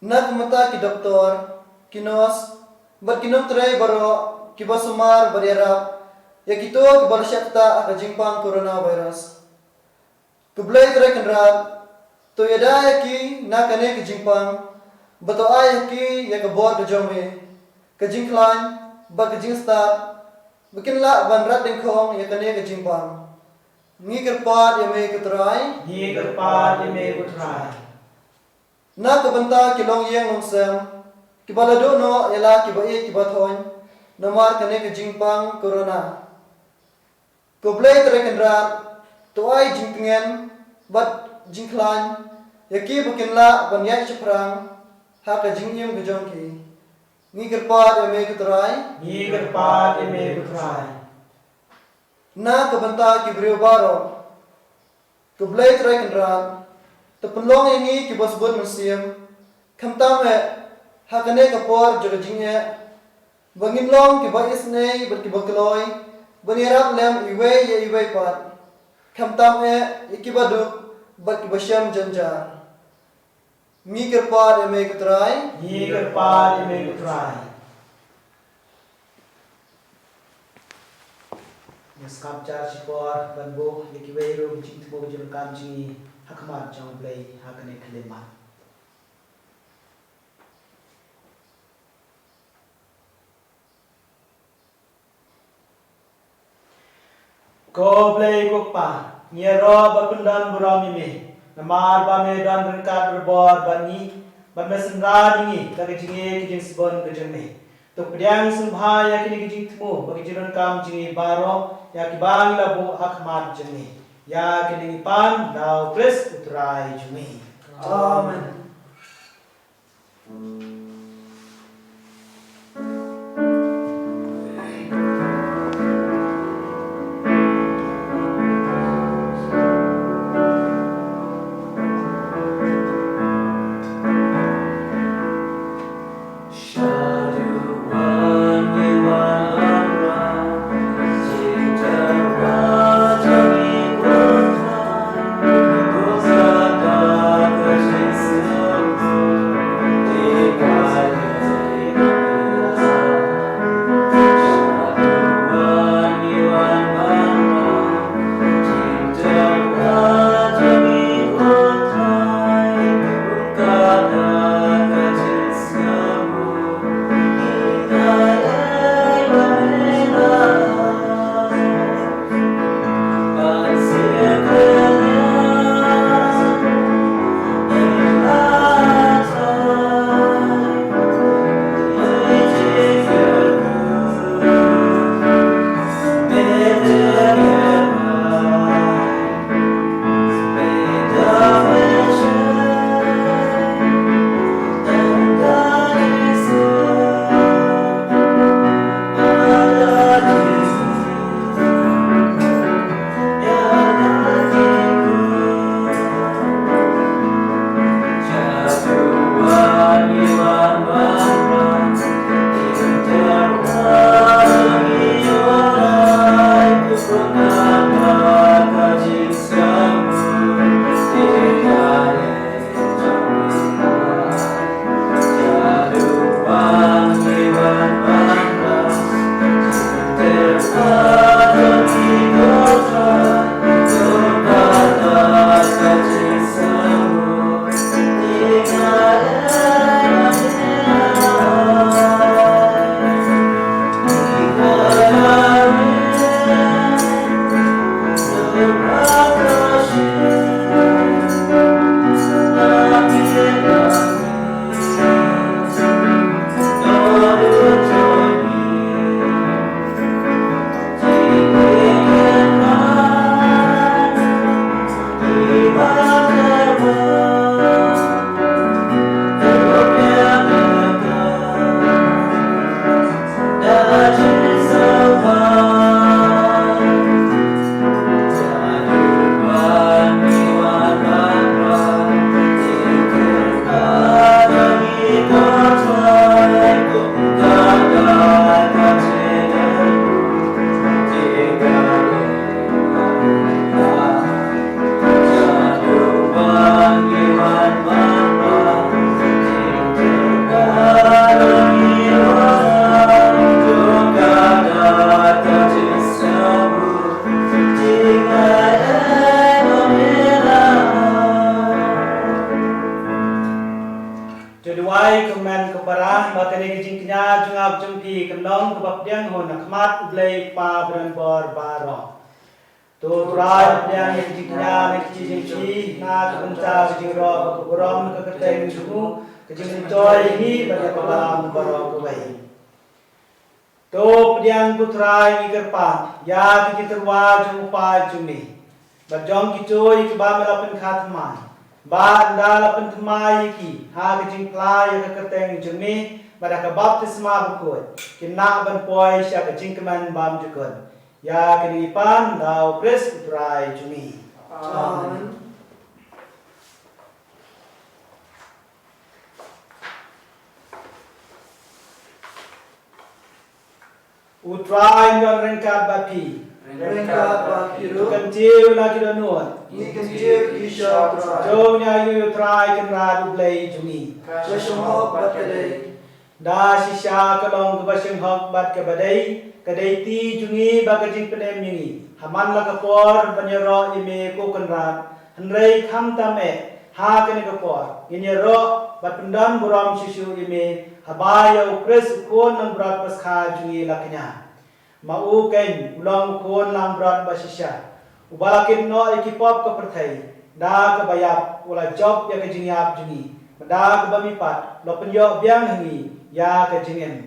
Nak mata ki doktor kinos berkinom terai baro kibasumar bererap ya kito kibal syakta akajingpang coronavirus. Kublai terai kendran to yada yaki nakane kajingpang bato ay yaki ya kabor kajome kajingklan ba kajing start bikinla banrat dengkong ya kane kajingpang. Ni kerpat yame kutrai. Ni kerpat ime kutrai. Na kebenta kilong yang nongsem kibala dono yala kibai kibathon nomar kane kejingpang corona. Kublai terekendran tuai jingtingen bat jingklan yaki bukinla banyak ceprang ha kejingim kejongki. Ni kerpat yame kutrai. Ni kerpat ime kutrai. Na kebenta kibrio baro. Kublai terekendran tepenlong ini kibasbut musim kamtam hakane kapor jogajingnya bangin long ki ba isnei berkibakloi banirap lem iwe ya iwe pat kamtam ikibadu berkibasyam janjar mi kerpa eme kutrai. Ni kerpat ime kutrai. Skam jar sipor ban bo leki wei ro jing tmo jing kam jing hakmat jong play hakane klema. Ko play ko pa nyero ba pendan burami me namar ba me dan rengkat berbor bani ba me senra dingi ka jinge ki jing sibon ke jeng to pediang sembha ya kini ki jing tmo ba ki jiron kam jing baro ya ki bang la bo hakmat jeng ya kini pan dau pres utrai jeng. Amen. Jadi kemen keparah bakane kijing kenya jungap jengki kendong kebab diang hon akmat ublei pa beranbor baro. To trai diang kijing kenya kijing chi na kebenca kijing ro kegorom keketeng jumu kijing joy ini banyak kebalam baro kewai. To diang putrai ikerpa ya kijing terwa jumpa jumi. Bajong kicoy kebam lapen khatman. Ba ndala pentemai ki ha kijing plai ka keteng jemi pada ka baptisma bukut kina ban poi sya kijing keman bam jukun ya kini pan dau pres utrai jumi. Amen. Utrai dan rengkat bapi Rengkat bakiru. kenciu na kidonuan Ni kencip isya trai. jom nya yu utrai kenra dublei jumi. Sesungguh bakadai. da shisha kalong ba shing hok bat ke badai kadai ti jungi ba ka jing penem yingi haman la ka por banyero ime ko kanrat hanrei kham tame ha kene ka por yenyero bat pendan buram shishu ime habayo kris kon nang brat pas kha jungi laknya mau ken ulang kon lang brat ba shisha ubalakin no ekipop ka perthai da ka bayap ula job ya ka jingyap jungi da ka bamipat lo penyo biang hangi ya ka jingen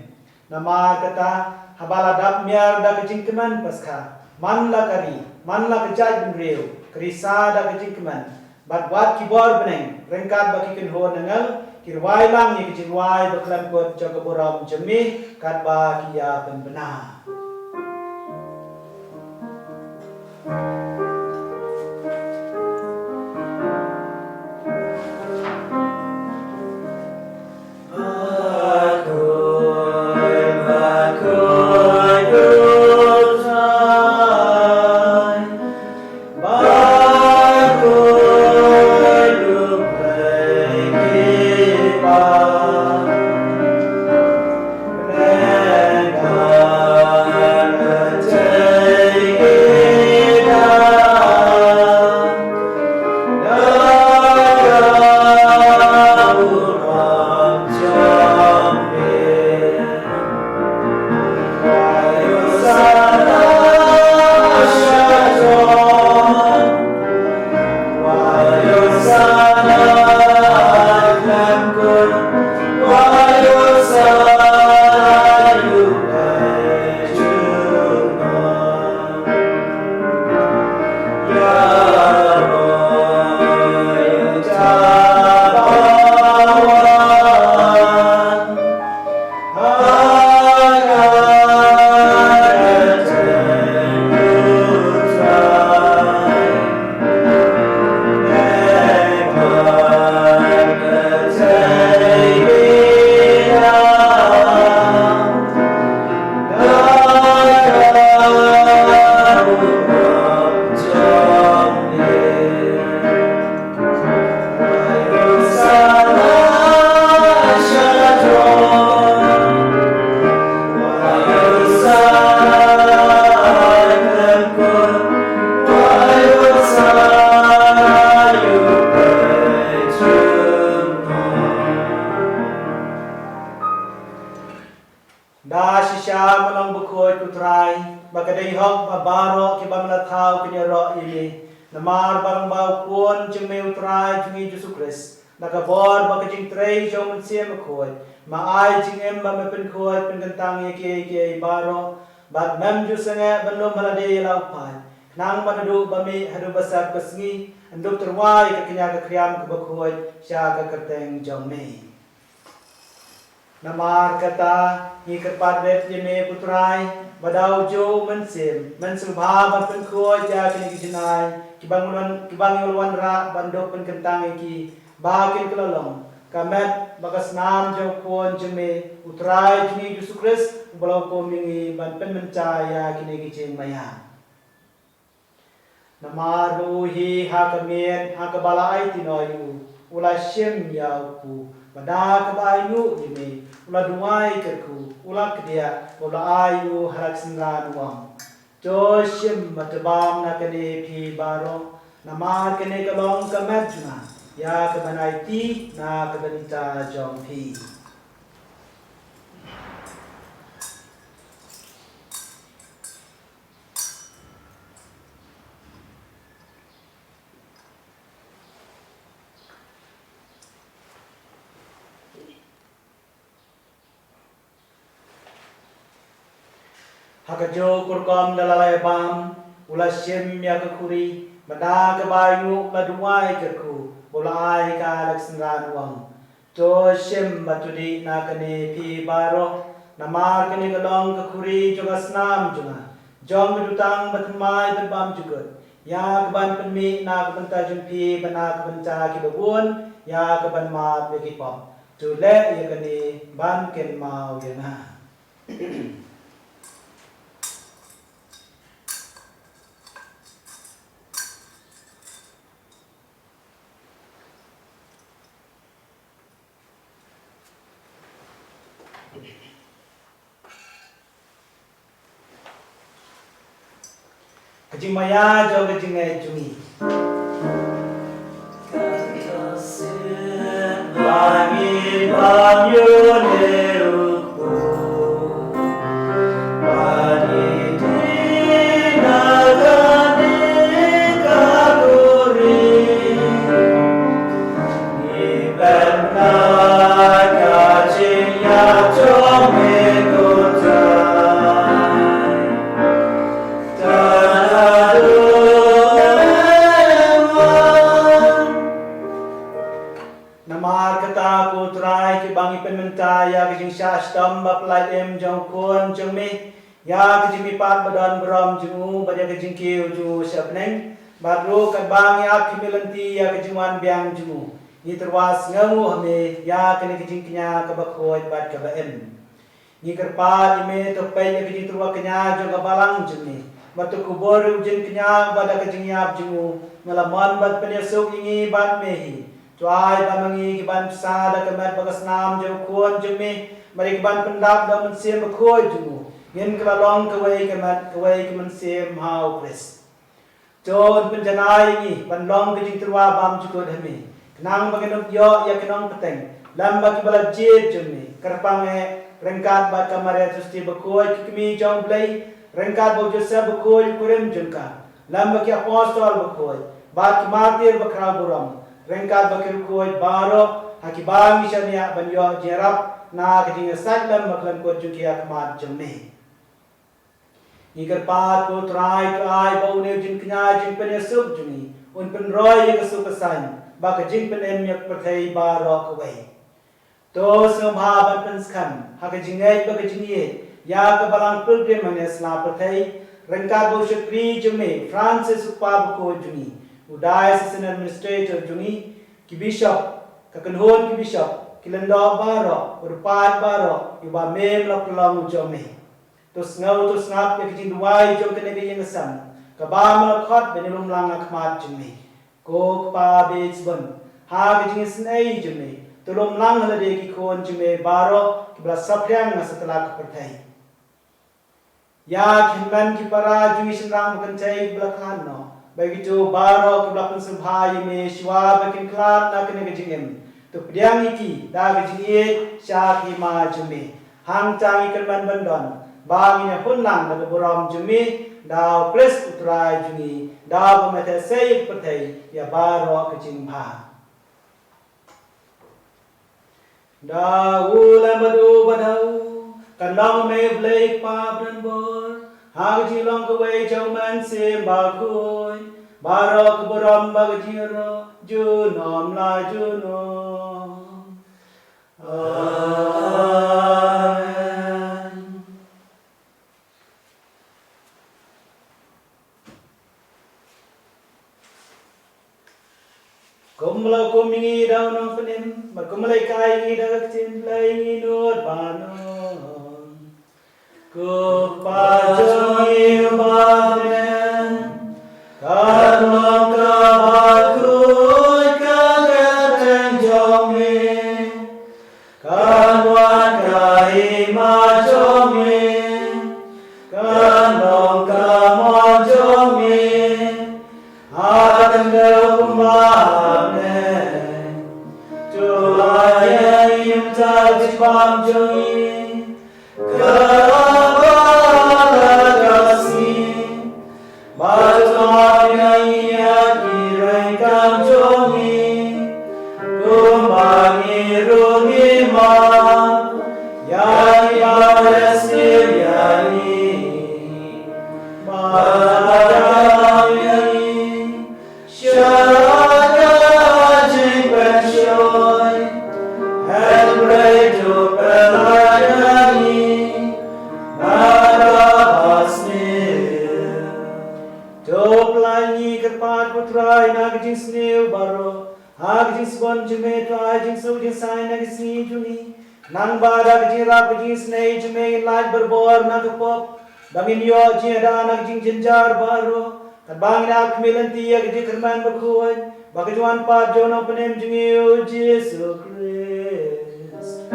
nama kata habala dap miar da ka jingkeman paskha man la kari man la ka jai bunreu krisa da ka jingkeman bat wat ki bor beneng rengkat ba ki ken ho nangal kirwai lang ni ki jingwai ba klam kot jaga boram jemi kat ba ki ya ben benar da shisha manang bukhoi kutrai bakadai hok babaro ki bamla thau ki ro ili namar barang bau kuon jeme utrai jungi Yesus Kristus nakabor bakajing trei jom siem khoi ma ai jing em ba me pen khoi pen gantang ye ke baro bat mem ju sange banlo malade lau pai nang badadu bami hadu basar pesngi anduk terwai ke kenya ke kriam ke bakhoi sha ke kerteng jom me namar kata ni kerpadet jeme putrai badau jo mensim mensubha ban pen khoi ja kini kijinai kibangulwan ra bandok pen kentang iki bakin kelolong kamet bagas nam jo kuon jeme utrai jini Yesus Kristus ubalau ko mingi ban pen mencaya kini kijing maya namaru hi hakamen hakabalai tinoyu ula shim yauku pada kabayu jeme ula duai kerku ula kedia ula ayu harak singran wang joshim matbam nakane phi baro namar kene kalong kamet juna ya kebanai ti na kebanita jong phi hakajo kurkom dalalai bam ula shim ya kuri bada kebayu laduai keku ulai ka laksangran wang to shim batudi nakane pi baro namar kene galong kuri juga snam juga jong bedutang batmai berbam juga ya keban penmi na kebenta jumpi bana kebenca kibabun ya keban ma begi pom tu le ya kene ban ken mau ya na kajing maya jo kajing ngai jungi Langit banyu neuku Padi dinagani kakuri Ibenna kajing ya jome kutai Tanadu Namar kata ku trai ki bangi penmenta ya kajing syastam baplai em jong kun jong mi ya kajing mi pat badan beram jungu badia kajing kiu jungu syapneng badru kat bangi ak kimilanti ya kajing wan biang jungu ni terwas ngamu hame ya kene kajing kenya kabakhoy bat kabaen ni kerpa ime to pe ya kajing terwa kenya jong balang jungi batu kubor ujin kenya bada kajing yap jungu malaman bat penyesuk ingi bat mehi Tuai bamangi kiban pesada kemat bagas nam jauh kuan jemi mari kiban pendap dan mensim berkoi jumu yen kelalong kewai kemat kewai kemensim hau kris John penjanai ini bandong kejing terwa bam jukut hemi kenang baginuk yo ya kenang peteng lam bagi balap jid jemi kerpange rengkat bat kamare susti berkoi kemi jong blai rengkat bau jasa berkoi kurim jengka lam bagi apostol berkoi bat martir berkara buram Rengkat bakir kuat baro hakibang misalnya banyo jerap na kejing sadam maklan kuat jukia kemat jemni. Iker pat ku try bau ne jin kenya jin pen yasuk juni un pen roy ya kesu pesan bak jin pen em yak perthai baro kawai. To semha ban pen skan hak jing ngai bak jin ye ya ke balang pilgrim manes la perthai rengkat bau syukri jemni Francis upab ku juni. Udai season administrator jungi ki bishop kakenhon ki bishop kilenda baro urpat baro iba mem lok long jome tus ngap ya kijin duai jom kene ge yengasam ka ba ma khot benilum lang akmat jumi ko pa betsbon ha kijin snai jumi tulum lang hala de ki khon jume baro ki bra saphyang setelah kepertai ya kinman ki para jui senang bukan belakang no begitu baro kebelakan subhai me shwa bakin klan nak ne gejingem to pediang iki da gejingie syaki ma jume hang changi kelman bandon bangi ne hunlang da boram jume da pres utrai jungi da bomete sei pertai ya baro kejing bha da ula madu badau kanang me blake pa bran bor Hag long kawai chauman sim bakhuid barok boram bagjiro junom la junom Amen Kumla kumingi daw ng panim magkumlay kai dagtin play inod banon Kupajoi baden Kalong kabakui kageteng jomi Kanwan kaima jomi Kanong kamon jomi Akan kumane Tulaya imta jipam jomi Nang badak jirap jis nei jme laj berbor nak pop bangin yo jeda nak jing jenjar baro kan bang nak milanti ya gidi kerman bakhuid bagajuan pat jono penem jingiu Jesu Christ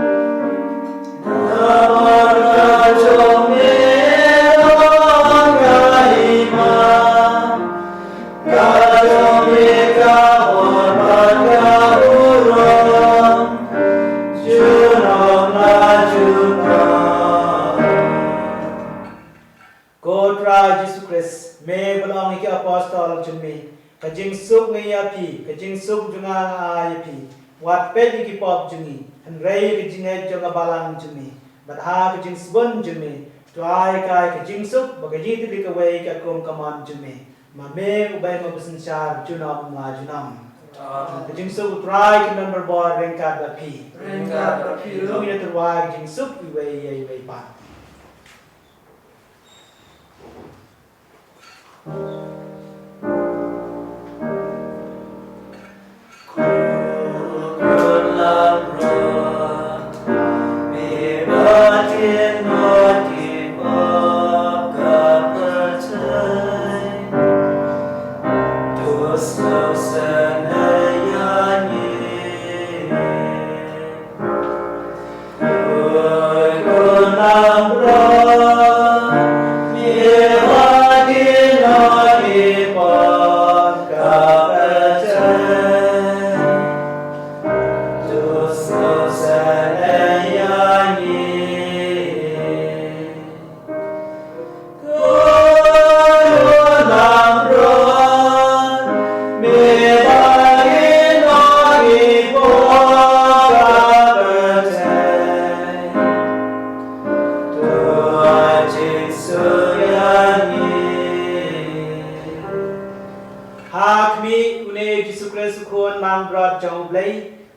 Namar jome ongaima Turai Jesus Christ, me belong ke apostol jumi, kajing suk ngaya pi, kajing suk junga ay pi, wat pedi ki pop jumi, and rei kajing ay junga balang jumi, but ha kajing sbun jumi, tuai kai kajing suk, bagajit di kawai ka kum kaman jumi, ma me ubay mabusin syar junam nga junam. Kajing suk turai ki member board rengkat ba pi, Rengkat ba pi lo. Lu ina tuai kajing suk iway pa.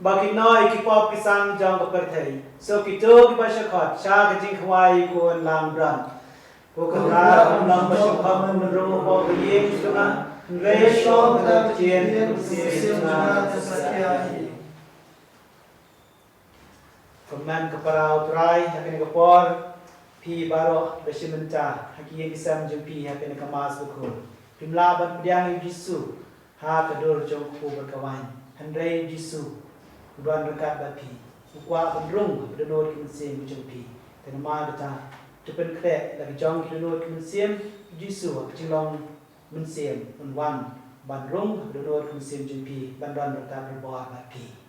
Bagi noi ki pop ki sang jong ka perthei so ki to ki pasha khat sha ka jing khwai ko lang bran ko ka ra lang pasha kham mun ro ko ka ye suna re shom ka chien si na sakya hi Koman ka parau trai hakin ka por pi baro besimenta haki ye sam jing pi hakin ka Mass Bakhuid pimla ban pdiang Yesu ha ka dor jong ko berkawan handai Yesu Buan dekat bapi, ukwa pendrung berdonor kimensim bujung pi. Tenama kita tupen krek lagi jong berdonor kimensim jisu kecilong mensim unwan bandrung berdonor kimensim bujung pi bandran dekat berbuah bapi.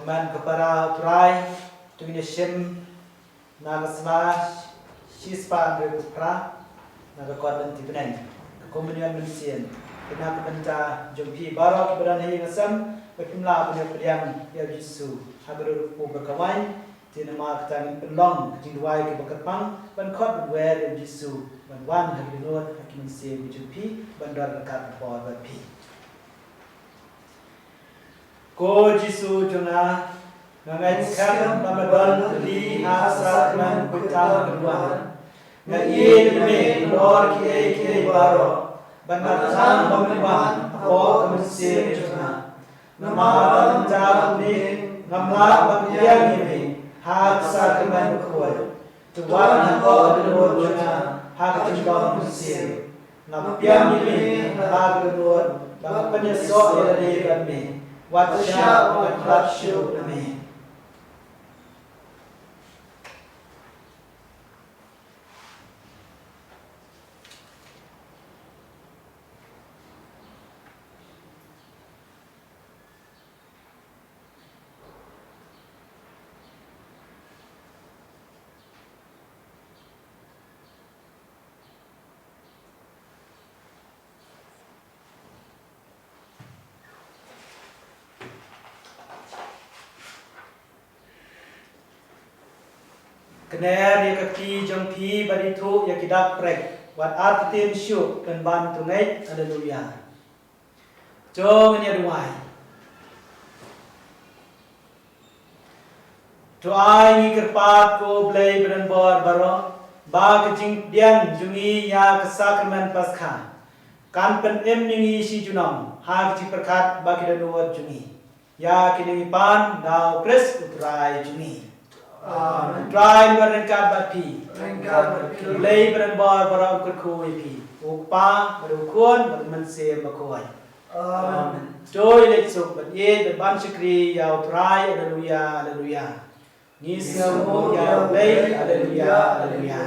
keman kepara utrai tungine shem nagasma shispa repra nagakorban tipenen komunian manusia kena kebenca jumpi barok beran hei ngasam berpimla punya pediam ya Yesus haber pu berkawan tina ma ketang pendong jingwai ke berkepang ban khot wer ya Yesus ban wan habinot hakim se jumpi bandar dekat por pi ko Yesus jona ngai sekarang Ramadan di hasratman kutam kedua ngai me lor ke baro banatan pemilihan apa kemensian jona nama banjak ni ngamla bagian ini hak sakman kuat tuan apa kedua jona hak jumlah kemensian nabian ini hak kedua bang penyesok dari kami wajah wajah syuk kami Kener ya kaki jangpi baritu ya kidak prek wat artin syuk dan ban tunai haleluya jong nya duai tuai ni kerpat ko blai beran bor baro ba kecing dian jungi ya kesakramen pasca kan pen em ningi si junam ha ci perkat ba kidanuat jungi ya kini pan dau kres utrai jungi Try berengkat bapi, lay berenbar barang kerkui pi, upa berukun bermense berkuai. Joy letsuk berye berban syukri ya try haleluya haleluya. Ni semua ya lay haleluya haleluya.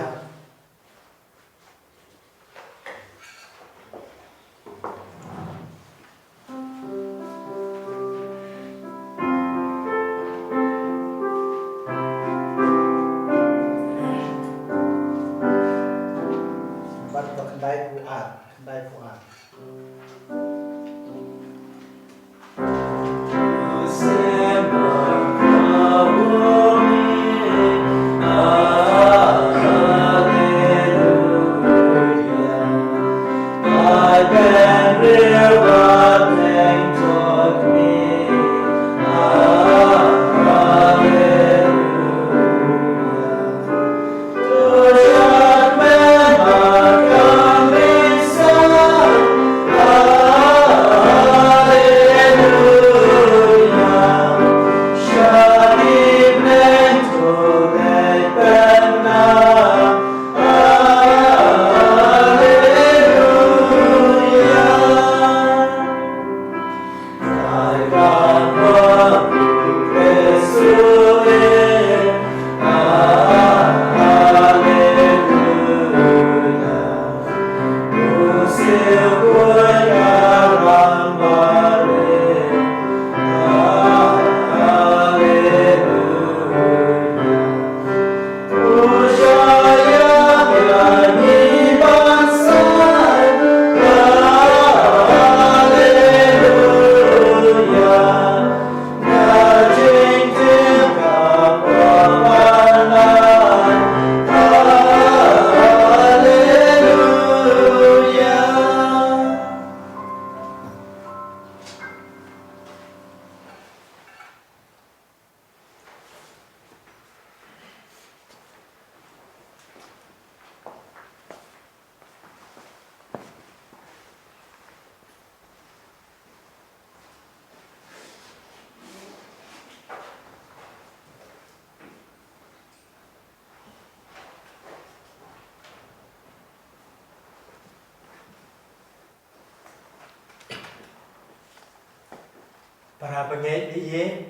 Para pengen iye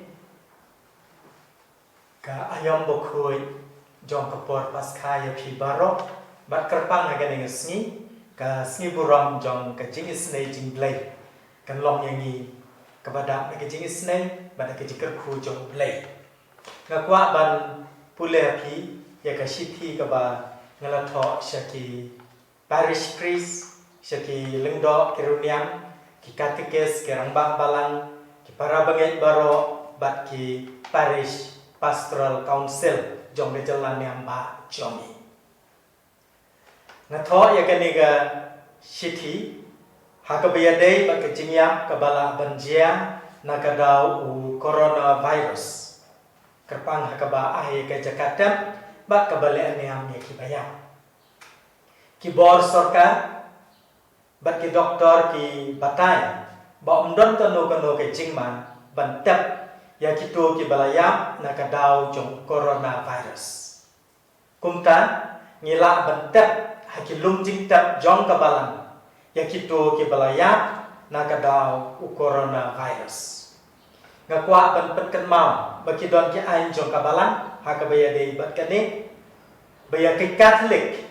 ka ayam Bakhuid jong kapor pasca ya pi barok bat kerpang aga dengan sni ka sni buram jong ka jing isnei jing blai kan long yang ni kepada nak jing isnai pada ke jikar khu jong play ngakwa ban pule pi ya ka shiti ka ba ngala tho shaki parish priest shaki lengdo kiruniam ki katekes ke rambang balang ki para bangai baro bat ki parish pastoral council jong de jalan yang ba jomi ngatho ya ka ni ga shiti hakabaya dei bat ke jingyam ka bala banjia nakadau u coronavirus kerpang hakaba ahe ke Jakarta bat kabale aniam ye ki bayam ki bor sarkar bat ki doktor ki batai ba umdon tano kano ke jingman bantap ya ki to ki balayam nakadau jong coronavirus kumtan ngila bantap hakilum jingtap jong kabalang ya ki to ki balayam nakadau u coronavirus ngakwa ban petkan mau baki don ki ain jong kabalang hakabaya dei bat kane baya ki Catholic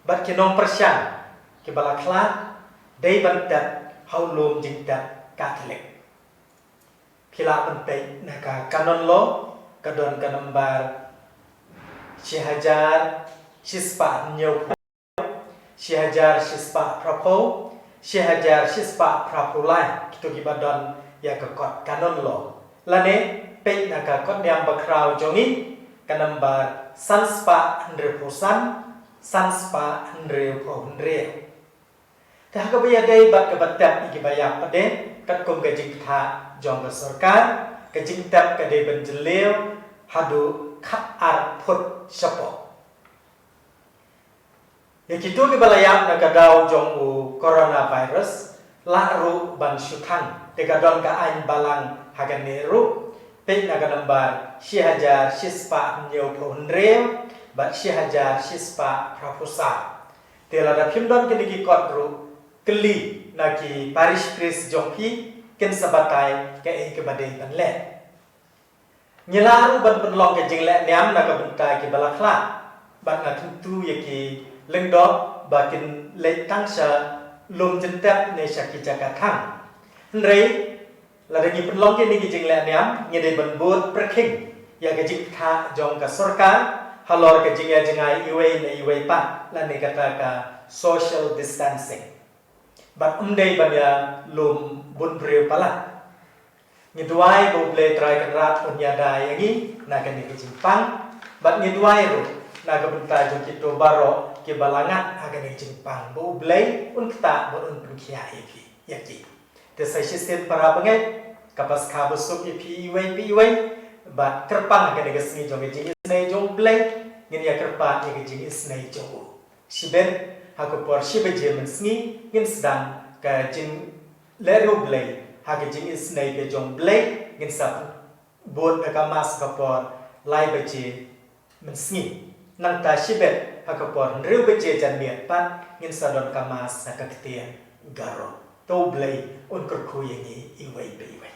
bat ki nong persyan ki balakla dei bantat haulum jingtat Catholic pila pentai naka kanon lo kadon kanambar shihajar shispa nyau shihajar shispa prapo shihajar shispa prapulai kitu ki badon ya ka kot kanon lo lane pe naka kot nyam bakrau jongi kanambar sanspa 100% sanspa 100% ta ka baya dei bat ka batap iki baya pade kat kum ka jing tha jong ka sarkar ka jing tap ka dei ban jeleu hadu khat ar phut sapo ya kitu ki balayam na ka daw jong u coronavirus la ru ban syutan te ka don ka ain balang hagane ru pe na ka lambar shihajar shispa nyau phonreu bat shihajar shispa prapusa tela da phimdon kini ki kot ru keli naki parish priest jongpi ken sabatai ke ke badai ban le nyilaru ban penlong ke jingle niam na ka bentai ki balakla ban na tu ye ki lengdo bakin le tangsa lum jentap ne shaki jakathang rei la de ki penlong ke ni ki jingle niam nge de ban bot preking ya ke jik tha jong ka sarkar halor ke jinga jingai iwe ne iwe pa la ne kata ka social distancing bat umdei banya lum bun breu pala ngidwai bo ble trai krat unya dai yangi na kan ni jimpang bat ngidwai ru na ka bentai jong kito baro ke balangat agan ni jimpang bo ble un kta bo un prukhia epi yaki te sai system para bangai kapas khabusuk epi iwe bat kerpang agan ni gesni jong jing isnai jong ble ngin ya kerpa ni jing isnai jong siben haku por shibe jemen sngi ngin sedang ka jing leru blay hake jing isnai ke jong blay ngin sap bot ka mas ka por lai beje men sngi nang ta shibe hake por rew beje jan miat pat ngin sadon ka mas ka ketian garo to blay un kur khu yangi iwai be iwai